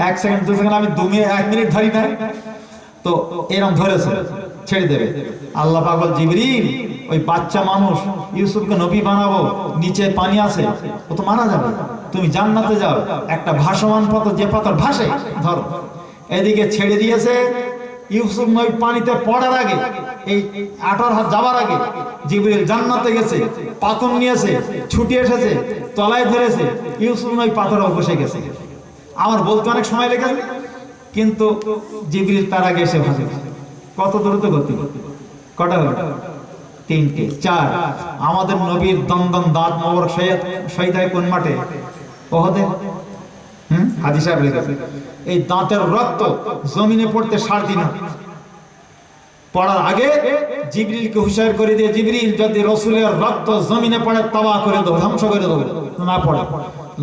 1 second 2 second আমি 1 minute ধরি না, তো এরকম ধরেছে ছেড়ে দেবে। আল্লাহ পাক বল জিবরিল ওই বাচ্চা মানুষ ইউসুফকে নবী বানাবো, নিচে পানি আছে, ও তো মারা যাবে, তুমি জান্নাতে যাও, একটা ভাসমান পাথর, যে পাথর ভাসে ধরো। এদিকে ছেড়ে দিয়েছে। ইউসুফ নবী পানিতে পড়ার আগে, এই 18 হাত যাবার আগে জিবরিল জান্নাতে গেছে, পাথর নিয়েছে, ছুটে এসেছে, তলায় ধরেছে, ইউসুফ নবী পাথরে বসে গেছে। আমার বলতে অনেক সময় লেগেছে, কিন্তু জিবরিল তার আগে এসে ভাসে। কত দ্রুত গতি! কটা হলো? 3টে 4। আমাদের নবীর দন্দন দাঁত মোবারক শহীদ হয় কোন মাঠে? ওহদে। হাজি সাহেব লিখেছে এই দাঁতের রক্ত জমিনে পড়তে 3.5 হাত পড়ার আগে জিবরিলকে হুঁশিয়ার করে দিয়ে, জিবরিল যদি রসুলের রক্ত জমিনে পড়ে তবা করে দেবো, ধ্বংস করে দেবো, না পড়ে।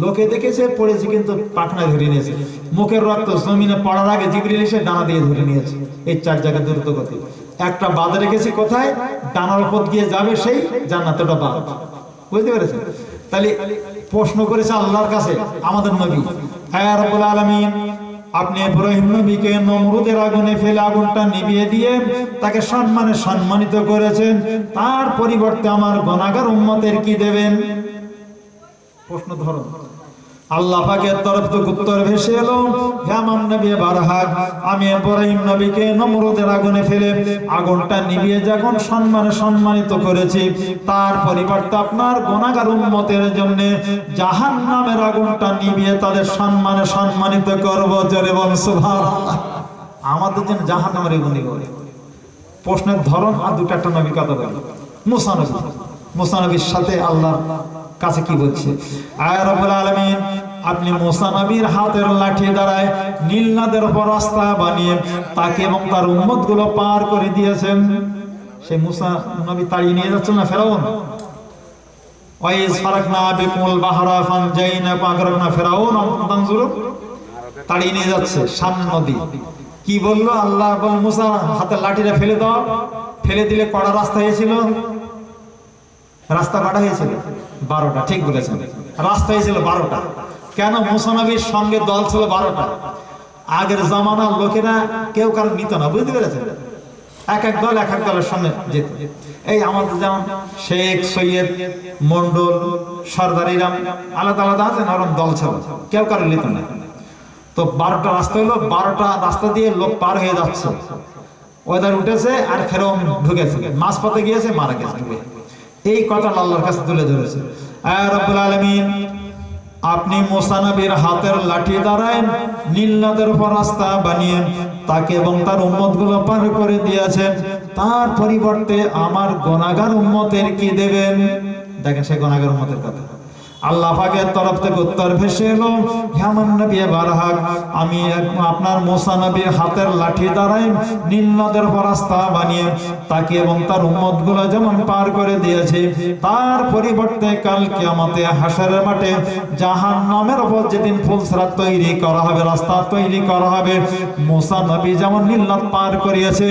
লোকে দেখেছে পড়েছে, কিন্তু পাখনায় ধরে নিয়েছে। মুখের রক্ত জমিনে পড়ার আগে জিবরিল এসে ডানা দিয়ে ধরে নিয়েছে। এই 4 জায়গায় দ্রুত গতি। একটা বাঁধ রেখেছি কোথায়? ডানার উপর গিয়ে যাবে সেই জান্নাত, ওটা বাঁধ। বুঝতে পেরেছেন? তাহলে প্রশ্ন করেছে আল্লাহর কাছে আমাদের নবী, হে রব্বুল আলামিন, আপনি ইব্রাহিম নবীকে নমরুদের আগুনে ফেলে আগুনটা নিভিয়ে দিয়ে তাকে সম্মানে সম্মানিত করেছেন, তার পরিবর্তে আমার গুনাহগার উম্মতের কি দেবেন? প্রশ্ন ধরো। আল্লাহ পাকের তরফ থেকে উত্তর ভেসে এলো, হে আমার নবী বারহাক, আমি ইব্রাহিম নবীকে নমরুদের আগুনে ফেলে আগুনটা নিভিয়ে যখন সম্মানে সম্মানিত করেছি, তার পরিবর্তে আপনার গুনাহগার উম্মতের জন্য জাহান্নামের আগুনটা নিভিয়ে তাদের সম্মানে সম্মানিত করব। জোরে বল সুবহানাল্লাহ। আমাদের জন্য জাহান্নামের আগুন নিব। প্রশ্নের ধরন আর দুটো একটা নবী কথা বলে। মুসা নবীর সাথে আল্লাহর কাছে কি বলছে? আয় রব্বুল আলামিন, আপনি মুসা নবীর হাতের লাঠি দ্বারায় নীল নদের উপর রাস্তা বানিয়ে তাকে এবং তার উম্মতগুলো পার করে দিয়েছেন। সেই মুসা নবী তাড়িয়ে নিয়ে যাচ্ছেন না ফেরাউন? ওয়াইজ ফারাকনা বিকুল বাহরা ফানজাইনা পাগরানা ফেরাউন তানজুরু, তাড়িয়ে নিয়ে যাচ্ছে সামনে নদী। কি বললো আল্লাহ? বল মুসা হাতের লাঠিটা ফেলে দাও। ফেলে দিলে কড়া রাস্তা হয়েছিল, রাস্তা কাটা হয়েছিল 12টা। ঠিক বলেছেন, রাস্তা হয়েছিল 12টা। কেন? মুসা নবীর সঙ্গে দল ছিল 12টা। আগের জামানার লোকেরা কেউ কারো নিত না, বুঝতে পেরেছেন? এক এক দল এক এক দলের সঙ্গে যেত। এই আমাদের যেমন শেখ, সৈয়দ, মন্ডল, সরদারিরাম আলাদা আলাদা আছে, নরম দল ছিল, কেউ কারো নিত না। তো 12টা রাস্তা হলো, 12টা রাস্তা দিয়ে লোক পার হয়ে যাচ্ছে। ওদের উঠেছে আর ফেরাউন ঢুকেছে, মাঝপথে গিয়েছে, মারা গেছে ঢুকে। এই কথা আল্লাহর কাছে তুলে ধরেছে। আয় রব্বুল আলামিন, আপনি মুসা নবীর হাতের লাঠি দ্বারায় নীল নদের উপর রাস্তা বানিয়ে তাকে এবং তার উম্মতগুলো পার করে দিয়েছেন, তার পরিবর্তে আমার গুনাহগার উম্মতের কি দেবেন? দেখেন সেই গুনাহগার উম্মতের কথা। আল্লাহ পাকের তরফ থেকে উত্তর ভেসে এলো, হে আমার নবী বারহাক, আমি আপনার মুসা নবীর হাতের লাঠি দ্বারাই নীল নদের উপর রাস্তা বানিয়ে তাকে এবং তার উম্মতগুলো যেমন পার করে দিয়েছে, তার পরিবর্তে কাল কিয়ামতে হাশরের মাঠে জাহান্নামের উপর যেদিন ফুলসরাত তৈরি করা হবে, রাস্তা তৈরি করা হবে, মুসা নবী যেমন নীল নদ পার করিয়েছে,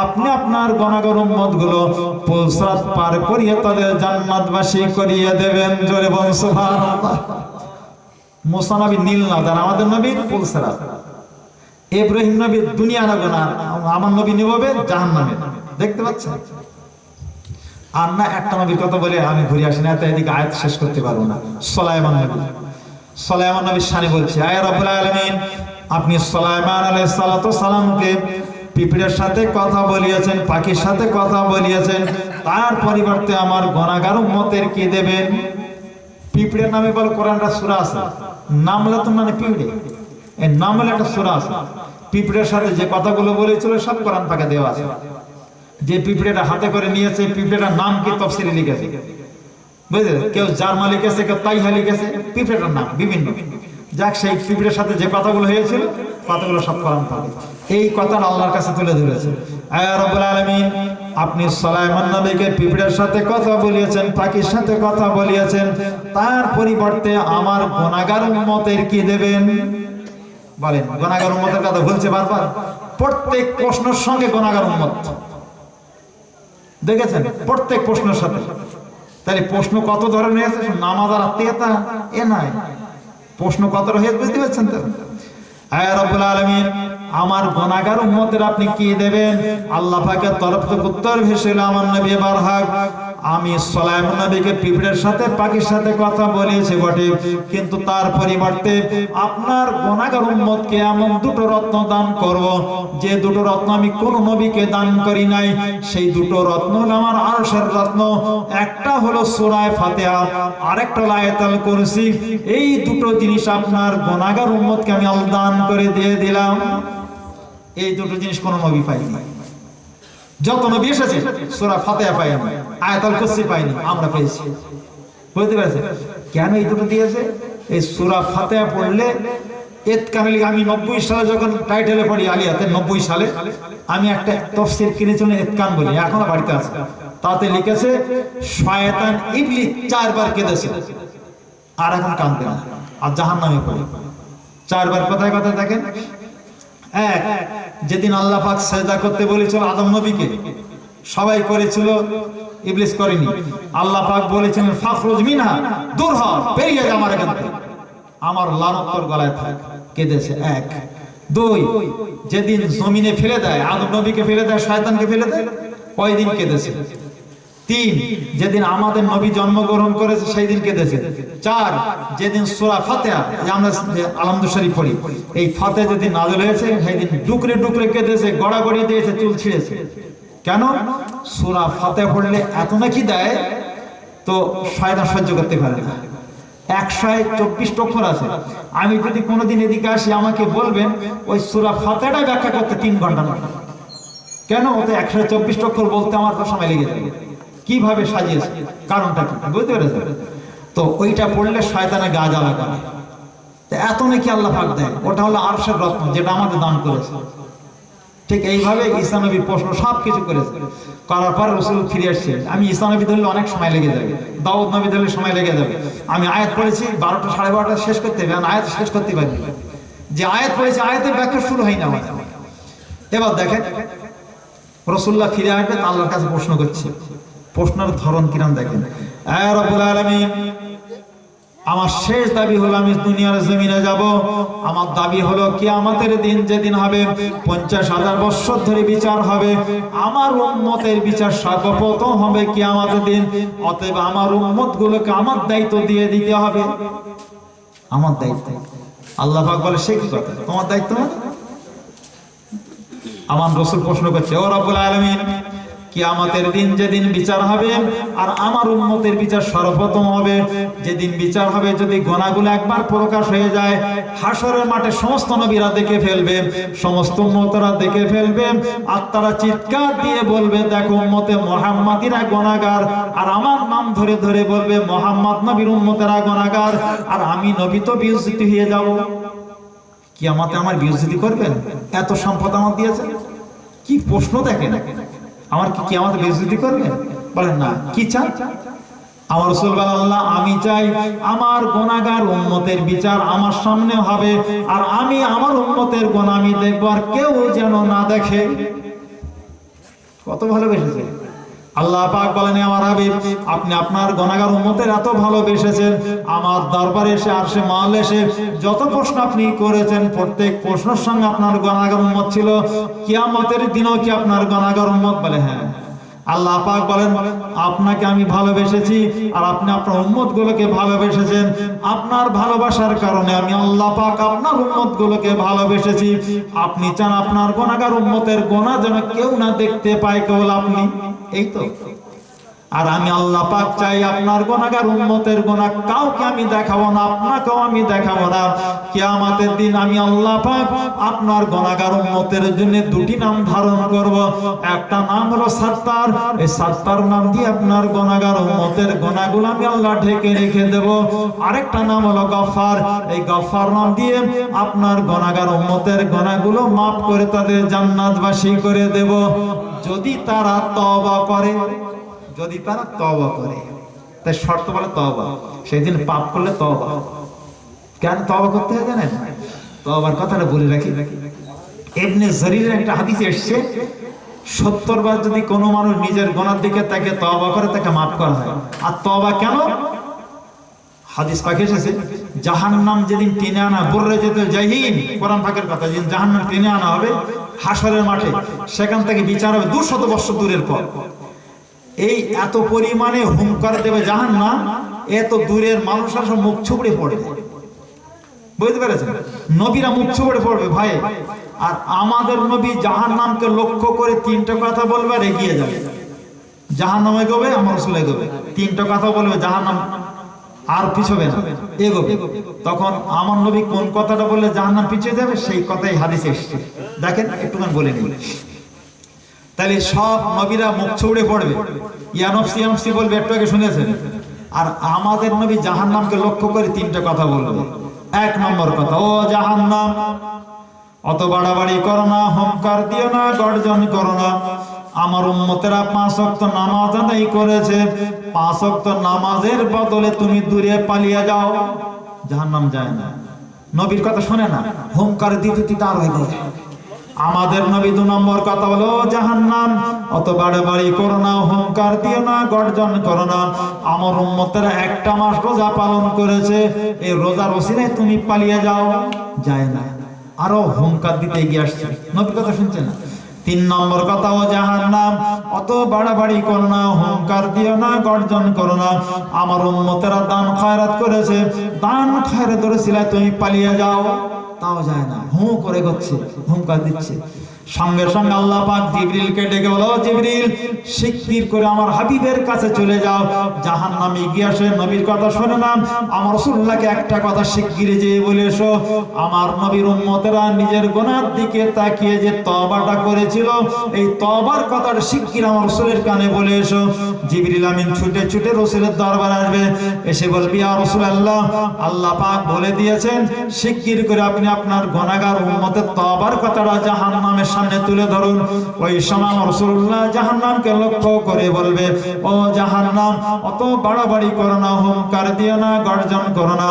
আপনি আপনার গুনাহগার উম্মতগুলো ফুলসরাত পার করিয়ে তাদের জান্নাতবাসী করিয়ে দেবেন। জোরে বল সুবহানাল্লাহ। মুসা নবী নীল নদ আর আমাদের নবী ফুলসরাত। ইব্রাহিম নবী দুনিয়ার আগুন আর আমার নবী নিবে জাহান্নামে। দেখতে পাচ্ছেন? আর না একটা নবীর কথা বলে আমি ঘুরে আসি না, তাই এদিকে আয়াত শেষ করতে পারবো না। সুলাইমান নবী, সুলাইমান নবীর শানে বলছে, আয় রব্বুল আলামিন, আপনি সুলাইমান আলাইহিস সালাতু সালামকে পিঁপড়ের সাথে কথা বলিয়েছেন, পাখির সাথে কথা বলিয়েছেন, তার পরিবর্তে আমার গুনাহগার উম্মতের কি দেবেন? পিঁপড়ের নামে বল কোরআনটা সূরা আছে, নামলাতুন মানে পিঁপড়ে, এই নামলে একটা সূরা আছে। পিঁপড়ের সাথে যে কথাগুলো বলেছিল সব কোরআন পাকে দেওয়া আছে। যে পিঁপড়েটা হাতে করে নিয়েছে, পিঁপড়েটার নাম কি তফসিরে লিখেছে, বুঝলেন? কেউ জার্মা লিখেছে, কেউ তাইহা লিখেছে, পিঁপড়েটার নাম বিভিন্ন। যাক, সেই পিঁপড়ের সাথে যে কথাগুলো হয়েছিল কথাগুলো সব কোরআন পাকে। এই কথা আল্লাহর কাছে তুলে ধরেছে। আয় রব্বুল আলামিন, আপনি সুলাইমান নবীকে পিঁপড়ের সাথে কথা বলিয়েছেন, পাখির সাথে কথা বলিয়েছেন, তার পরিবর্তে আমার গুনাহগার উম্মতের কি দেবেন? বলেন, গুনাহগার উম্মতের কথা বলছে বারবার। প্রত্যেক প্রশ্নের সঙ্গে গুনাহগার উম্মত, দেখেছেন? প্রত্যেক প্রশ্নের সাথে। তাহলে প্রশ্ন কত ধরনের আছে? নামাজ আর আত্মীয়তা এ নয়, প্রশ্ন কত রয়েছে, বুঝতে পারছেন তো? আয় রব্বুল আলামিন, আমার গুনাহগার উম্মতের আপনি কি দেবেন? আল্লাহ পাকের তরফ থেকে উত্তর ভেসেল আমার নবী বারহাক, আমি সুলাইমান নবীকে পিঁপড়ের সাথে পাখির সাথে কথা বলেছি বটে, কিন্তু তার পরিবর্তে আপনার গুনাহগার উম্মতকে এমন দুটো রত্ন দান করব, যে দুটো রত্ন আমি কোন নবীকে দান করি নাই। সেই দুটো রত্ন হলো আমার আরশের রত্ন, একটা হলো সূরা ফাতিহা, আরেকটা হলো আয়াতুল কুরসি। এই দুটো জিনিস আপনার গুনাহগার উম্মতকে আমি আল্লাহ দান করে দিয়ে দিলাম। এই দুটো জিনিস কোন নবী পাইনি। যত নবী এসেছে সূরা ফাতিহা পাইনি, আয়াতুল কুরসি পাইনি, আমরা পেয়েছি। বুঝতে পেরেছেন কেন এই দুটো দিয়েছে? এই সূরা ফাতিহা পড়লে এতকানে, আমি 90 সালে যখন টাইটেলে পড়ি আলিয়াতে, 90 সালে আমি একটা তাফসীর কিনেছিলাম, এতকান বলে, এখনো বাড়িতে আছে। তাতে লিখেছে শয়তান ইবলিস 4 বার কেঁদেছে, আর এখন কাঁদবে না, আর জাহান্নামে পড়ে 4 বার। কোথায় কোথায় দেখেন? এক, যেদিন আল্লাহ পাক সিজদা করতে বলেছিল আদম নবীকে, সবাই করেছিল, ইবলিস করেনি। আল্লাহ পাক বলেছিলেন ফাখরুজ মিনহা, দূর হ, বেরিয়ে যা আমার এখান থেকে, আমার লানত তোর গলায় থাক, কেঁদেছে। এক। দুই, যেদিন জমিনে ফেলে দেয়, আদম নবীকে ফেলে দেয়, শয়তানকে ফেলে দেয়, ওই দিন কেঁদেছে। তিন, যেদিন আমাদের নবী জন্মগ্রহণ করেছে সেই দিন কেঁদেছে। চার, যেদিন সূরা ফাতিহা, আমরা আলহামদুলিল্লাহ শরীফ পড়ি, এই ফাতিহা যেদিন নাযিল হয়েছে সেই দিন ডুকরে ডুকরে কেঁদেছে, গড়াগড়ি দিয়েছে, চুল ছিঁড়েছে। কেন? সূরা ফাতিহা পড়লে এত নাকি দেয়, তো শয়তান সহ্য করতে পারে না। 124 অক্ষর আছে। আমি যদি কোনোদিন এদিকে আসি, আমাকে বলবেন ওই সূরা ফাতিহাটা ব্যাখ্যা করতে 3 ঘন্টা লাগে। কেন? ওতে 124 অক্ষর বলতে আমার তো সময় লেগে যাবে। কিভাবে সাজিয়েছে, কারণটা কি বুঝতে পেরেছেন? তো ওইটা পড়লে শয়তানের গা জ্বালা করে। এত নাকি আল্লাহ পাক দেয়, ওটা হলো আরশের রত্ন, যেটা আমাদের দান করেছে। ঠিক এইভাবে ঈসা নবীর প্রশ্ন সব কিছু করেছে, করার পর রাসূল ফিরে আসছে। আমি ঈসা নবী ধরলে অনেক সময় লেগে যাবে, দাউদ নবী ধরলে সময় লেগে যাবে। আমি আয়াত পড়েছি 12টা 12:30 শেষ করতে হবে, আমি আয়াত শেষ করতে পারি। যে আয়াত পড়েছি আয়াতের ব্যাখ্যা শুরু হয় না আমার। এবার দেখেন রাসূলুল্লাহ ফিরে আসবে, আল্লাহর কাছে প্রশ্ন করছে। প্রশ্নের ধরন কিরম দেখেন। আয় রব্বুল আলামিন, আমার শেষ দাবি হলো আমি দুনিয়ার জমিনে যাব। আমার দাবি হলো কিয়ামতের দিন যেদিন হবে, 50,000 বছর ধরে বিচার হবে, আমার উম্মতের বিচার সর্বপ্রথম হবে কিয়ামতের দিন। অতএব আমার উম্মতগুলোকে আমার দায়িত্ব দিয়ে দিতে হবে। আমার দায়িত্ব। আল্লাহ পাক বলে সে কি কথা, তোমার দায়িত্ব না? আমার রাসূল প্রশ্ন করছে, ও রব্বুল আলামিন, কিয়ামতের দিন যেদিন বিচার হবে আর আমার উম্মতের বিচার সর্বপ্রথম হবে, যেদিন বিচার হবে যদি গুনাহগুলো একবার প্রকাশ হয়ে যায়, হাসরের মাঠে সমস্ত নবীরা দেখে ফেলবে, সমস্ত উম্মতরা দেখে ফেলবে, আর তারা চিৎকার দিয়ে বলবে দেখো উম্মতে মুহাম্মাদিরা গুনাহগার, আর আমার নাম ধরে ধরে বলবে মুহাম্মদ নবীর উম্মতেরা গুনাহগার, আর আমি নবী তো বেইজ্জতি হয়ে যাব। কিয়ামতে আমার বেইজ্জতি করবেন? এত সম্পদ আমার দিয়েছেন। কি প্রশ্ন দেখেন, আমার কি কিয়ামতে বেইজ্জতি করবেন? বলেন না। কি চান? আমার রাসূল বলেন আল্লাহ, আমি চাই আমার গুনাহগার উম্মতের বিচার আমার সামনে হবে, আর আমি আমার উম্মতের গুনাহ আমি দেখব, আর কেউ যেন না দেখে। কত ভালোবেসেছে আল্লাহ পাক। বলেন আমার হাবিব, আপনি আপনার গুনাহগার উম্মতের এত ভালোবেসেছেন, আমার দরবারে এসে আরশে মাল এসে যত প্রশ্ন আপনি করেছেন, প্রত্যেক প্রশ্নের সঙ্গে আপনার গুনাহগার উম্মত ছিল। কিয়ামতের দিনও কি আপনার গুনাহগার উম্মত? বলে হ্যাঁ। আল্লাহ পাক বলেন আপনাকে আমি ভালোবেসেছি, আর আপনি আপনার উম্মতগুলোকে ভালোবেসেছেন। আপনার ভালোবাসার কারণে আমি আল্লাহ পাক আপনার উম্মতগুলোকে ভালোবেসেছি। আপনি চান আপনার গুনাহগার উম্মতের গুনাহ যেন কেউ না দেখতে পায়, কেবল আপনি। এই তো। আর আমি আল্লাহ পাক চাই আপনার গুনাহগার উম্মতের গুনাহ কাউকে আমি দেখাবো না, আপনাকেও আমি দেখাবো না। কিয়ামতের দিন আমি আল্লাহ পাক আপনার গুনাহগার উম্মতের জন্য 2টি নাম ধারণ করব। একটা নাম হলো সাত্তার, এই সাত্তার নাম দিয়ে আপনার গুনাহগার উম্মতের গুনাহগুলো আমি আল্লাহ ঢেকে রেখে দেব। আরেকটা নাম হলো গফফার, এই গফফার নাম দিয়ে আপনার গুনাহগার উম্মতের গুনাহগুলো maaf করে তাদের জান্নাতবাসী করে দেব, যদি তারা তওবা করে। যদি তারা তওবা করে, তাই শর্ত বলে তওবা। সেই দিন পাপ করলে তওবা। কেন তওবা করতে হয় জানেন? তওবার কথাটা বলে রাখি। ইবনে জারীরের একটা হাদিসে এসেছে 70 বার যদি কোনো মানুষ নিজের গুনার দিকে তাকে তওবা করে, তাকে maaf করা হয়। আর তওবা কেন? হাদিস পাকে এসেছে জাহান্নাম যেদিন টেনে আনা বর্রে যেতে জাহিন, কোরআন পাকের কথা, যেদিন জাহান্নাম টেনে আনা হবে হাসরের মাঠে, সেখান থেকে বিচার হবে 200 বছর দূরের পর। এই এত পরিমাণে হুঙ্কার দেবে জাহান্নাম, এত দূরের মানুষরা সব মুখ ছুপড়ে পড়বে, বুঝতে পেরেছেন? নবীরা মুখ ছুপড়ে পড়বে ভাই। আর আমাদের নবী জাহান্নামকে লক্ষ্য করে 3টা কথা বলবে আর এগিয়ে যাবে। জাহান্নামে এগোবে, আমার রাসূল এগোবে, 3টা কথা বলবে, জাহান্নাম আর পিছবে না, এগোবে। তখন আমার নবী কোন কথাটা বললে জাহান্নাম পিছিয়ে যাবে, সেই কথাই হাদিসে এসেছে। দেখেন একটুখানি বলে নিন। তাহলে সব নবীরা মুখ ছুড়ে পড়বে, ইয়া নফসি ইয়া নফসি বলবে, একটু আগে শুনেছেন। আর আমাদের নবী জাহান্নামকে লক্ষ্য করে 3টা কথা বলবে। 1 নম্বর কথা, ও জাহান্নাম, অত বাড়াবাড়ি করো না, হুঙ্কার দিও না, গর্জন করো না। আমার উম্মতেরা 5 ওয়াক্ত নামাজ আদায় করেছে, 5 ওয়াক্ত নামাজের বদলে তুমি দূরে পালিয়ে যাও, জাহান্নাম যায় না। নবীর কথা শোনে না, হুঙ্কার দিতে দিতে আর হয়ে গেল। আমাদের নবী 2 নম্বর কথা হলো, জাহান্নাম, অত বাড়াবাড়ি করো না, হুঙ্কার দিও না, গর্জন করো না। আমার উম্মতেরা 1টা মাস রোজা পালন করেছে, এই রোজার ওসিলায় তুমি পালিয়ে যাও, যায় না। আরো হুঙ্কার দিতে এগিয়ে আসছে, নবীর কথা শুনছে না। 3 নম্বর কথা, ও জাহান্নাম, অত বাড়াবাড়ি করো না, হুঙ্কার দিও না, গর্জন করো না। আমার উম্মতেরা দান খয়রাত করেছে, দান খয়রাতের ওসিলায় তুমি পালিয়ে যাও, তাও যায় না, হুঁ করে গচ্ছে, হুঙ্কার দিচ্ছে। সঙ্গে সঙ্গে আল্লাহ পাক জিবরিলকে ডেকে বলো, জিবরিল শিগগির করে আমার হাবিবের কাছে চলে যাও। জাহান্নামে গিয়ে আসে, নবীর কথা শোনে না, আমার রাসূলুল্লাহকে একটা কথা শিগগির যেয়ে বলে এসো, আমার নবীর উম্মতেরা নিজের গুনার দিকে তাকিয়ে যে তওবাটা করেছিল, এই তওবার কথাটা শিগগির আমার রাসূলের কানে বলে এসো। জিবরিল আমিন ছুটে ছুটে রাসূলের দরবারে আসবে, এসে বলবি, ইয়া রাসূলুল্লাহ, আল্লাহ পাক বলে দিয়েছেন শিগগির করে আপনি আপনার গুনাহগার উম্মতের তওবার কথাটা জাহান্নামের সামনে তুলে ধরুন। ওই সময় রাসূলুল্লাহ জাহান্নামকে লক্ষ্য করে বলবে, ও জাহান্নাম, অত বাড়াবাড়ি করো না, হুঙ্কার দিও না, গর্জন করো না।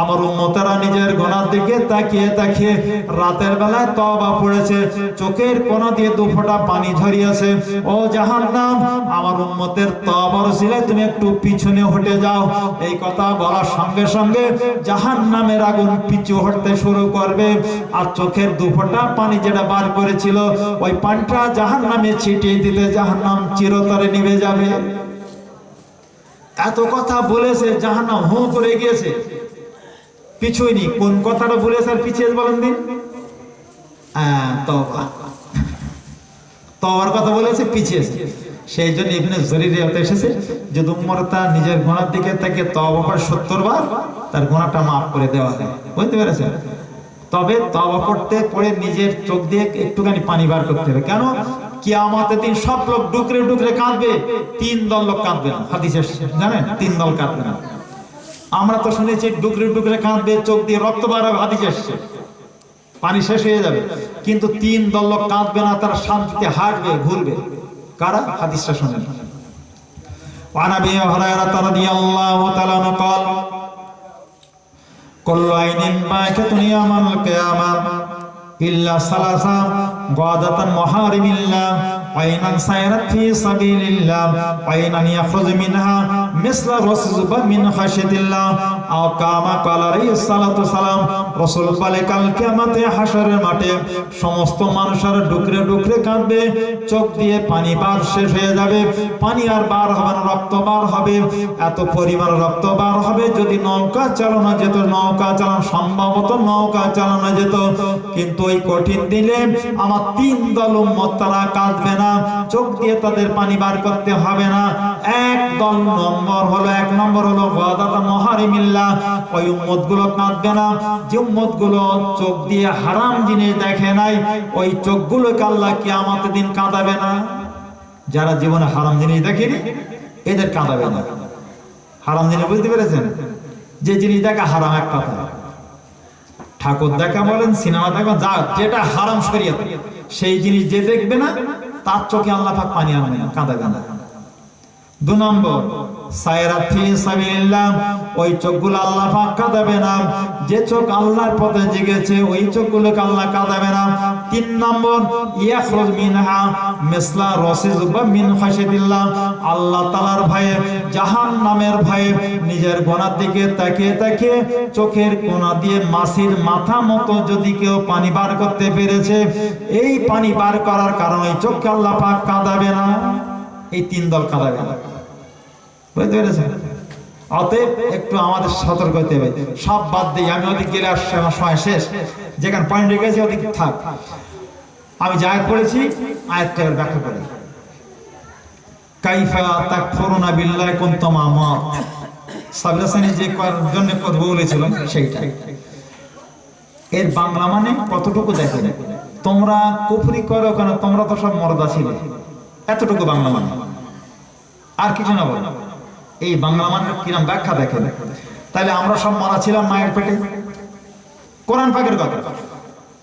আমার উম্মতেরা নিজের গুনার দিকে তাকিয়ে তাকিয়ে রাতের বেলায় তওবা পড়েছে, চোখের কোণা দিয়ে 2 ফোঁটা পানি ঝরিয়েছে। ও জাহান্নাম, আমার উম্মতের তওবার ওসিলায় তুমি একটু পিছনে হটে যাও। এই কথা বলার সঙ্গে সঙ্গে জাহান্নামের আগুন পিছু হটতে শুরু করবে, আর চোখের 2 ফোঁটা পানি যেটা বার করেছিল, ওই পানিটা জাহান্নামে ছিটিয়ে দিতে জাহান্নাম চিরতরে নিভে যাবে। এত কথা বলেছে, জাহান্নাম হু করে গিয়েছে, পিছুইনি। কোন কথাটা বলেছে আর পিছিয়ে বলেন দিন? তওবা, তওবার কথা বলেছে, পিছিয়েছে। সেই জন্য ইবনে জরিরে এসেছে, যদি উম্মতটা নিজের গুনার দিকে তাকে তওবা করে 70 বার, তার গুনাহটা মাফ করে দেওয়া হয়, বুঝতে পেরেছেন? তবে তওবা করতে পড়ে নিজের চোখ দিয়ে একটুখানি পানি বার করতে হবে। কেন? কিয়ামতের দিন সব লোক ডুকরে ডুকরে কাঁদবে, 3 দল লোক কাঁদবে না, হাদিসে জানেন 3 দল কাঁদবে না। আমরা তো শুনেছি ডুকরে ডুকরে কাঁদবে, চোখ দিয়ে রক্ত বার হবে, হাদিসে এসেছে, পানি শেষ হয়ে যাবে। কিন্তু 3 দল লোক কাঁদবে না, তারা শান্তিতে হাঁটবে, ঘুরবে। কারা? হাদিসটা শুনেন। ওয়া নবী হুরায়রা রাদিয়াল্লাহু তাআলা قال কুল্লু আইনিন বাকাতুন ইয়ামাল কিয়ামা ইল্লা সালাসা গাদাতান মুহারিমিল্লাহ আইনান সায়রাত ফি সাবিলিল্লাহ আইনান ইয়াখুযু মিনহা মিসলা রাসযুবা মিন খাশিয়াতিল্লাহ আও কামা ক্বালা আলাইহিস সালাতু সালাম। রাসূল বলে, কাল কিয়ামতে হাশরের মাঠে সমস্ত মানুষেরা ডুকরে ডুকরে কাঁদবে, চোখ দিয়ে পানি বার শেষ হয়ে যাবে, পানি আর বার হবে না, রক্ত বার হবে। এত পরিমাণ রক্ত বার হবে, যদি নৌকা চালানো যেত, নৌকা চালানো সম্ভবত নৌকা চালানো যেত। কিন্তু ওই কঠিন দিনে আমার 3 দল উম্মত, তারা কাঁদবে না, চোখ দিয়ে তাদের পানি বার করতে হবে না। এক নম্বর হলো গাদাতা মুহারিমিল্লাহ, ওই উম্মত গুলো কাঁদবে না যে উম্মত গুলো চোখ দিয়ে হারাম জিনিস দেখে নাই, ওই চোখগুলোকে আল্লাহ কিয়ামতের দিন কাঁদাবে না। যারা জীবনে হারাম জিনিস দেখেনি, এদের কাঁদাবে না। হারাম জিনিস বুঝতে পেরেছেন? যে জিনিস দেখা হারাম, এক কথা, ঠাকুর দেখা বলেন, সিনেমা দেখা, যা যেটা হারাম শরীয়ত, সেই জিনিস যে দেখবে না, তার চোখে আল্লাহ পাক পানি আনবে না, কাঁদাবে না। 2 নম্বর, সায়রাত ফি সাবিলিল্লাহ, ওই চোখগুলো আল্লাহ পাক কাঁদাবে না। যে চোখ আল্লাহর পথে জেগেছে ওই চোখগুলোকে আল্লাহ কাঁদাবে না। 3 নম্বর, ইয়াখরুজ মিনহা মিসলা রাসিজুবা মিন খাশিয়াতিল্লাহ, আল্লাহ তাআলার ভয়ে, জাহান্নামের ভয়ে নিজের গোনার দিকে তাকিয়ে তাকিয়ে চোখের কোনা দিয়ে মাছির মাথা মতো যদি কেউ পানি বার করতে পেরেছে, এই পানি বার করার কারণে চোখকে আল্লাহ পাক কাঁদাবে না। এই 3 দল কাঁদাবে না, বুঝতে পেরেছেন? অতএব একটু আমাদের সতর্ক হতে হবে। সব বাদ দিয়ে আমি ওদিক গেলে আসছে, আমার সময় শেষ, যেখানে পয়েন্ট রেখেছি ওদিক থাক। আমি যা আয়াত পড়েছি আয়াতটা ব্যাখ্যা করি। কাইফা তাকফুরুনা বিল্লাহি কুনতুম আমাত, সাবির হোসেন যে জন্য কথা বলেছিলাম সেইটা। এর বাংলা মানে কতটুকু দেখেন, তোমরা কুফরি করো কেন, তোমরা তো সব মর্দা ছিলে, এতটুকু বাংলা মানে, আর কিছু না বলো। এই বাংলা মানের কিরম ব্যাখ্যা দেখেন। তাহলে আমরা সব মারা ছিলাম মায়ের পেটে, কোরআন পাকের কথা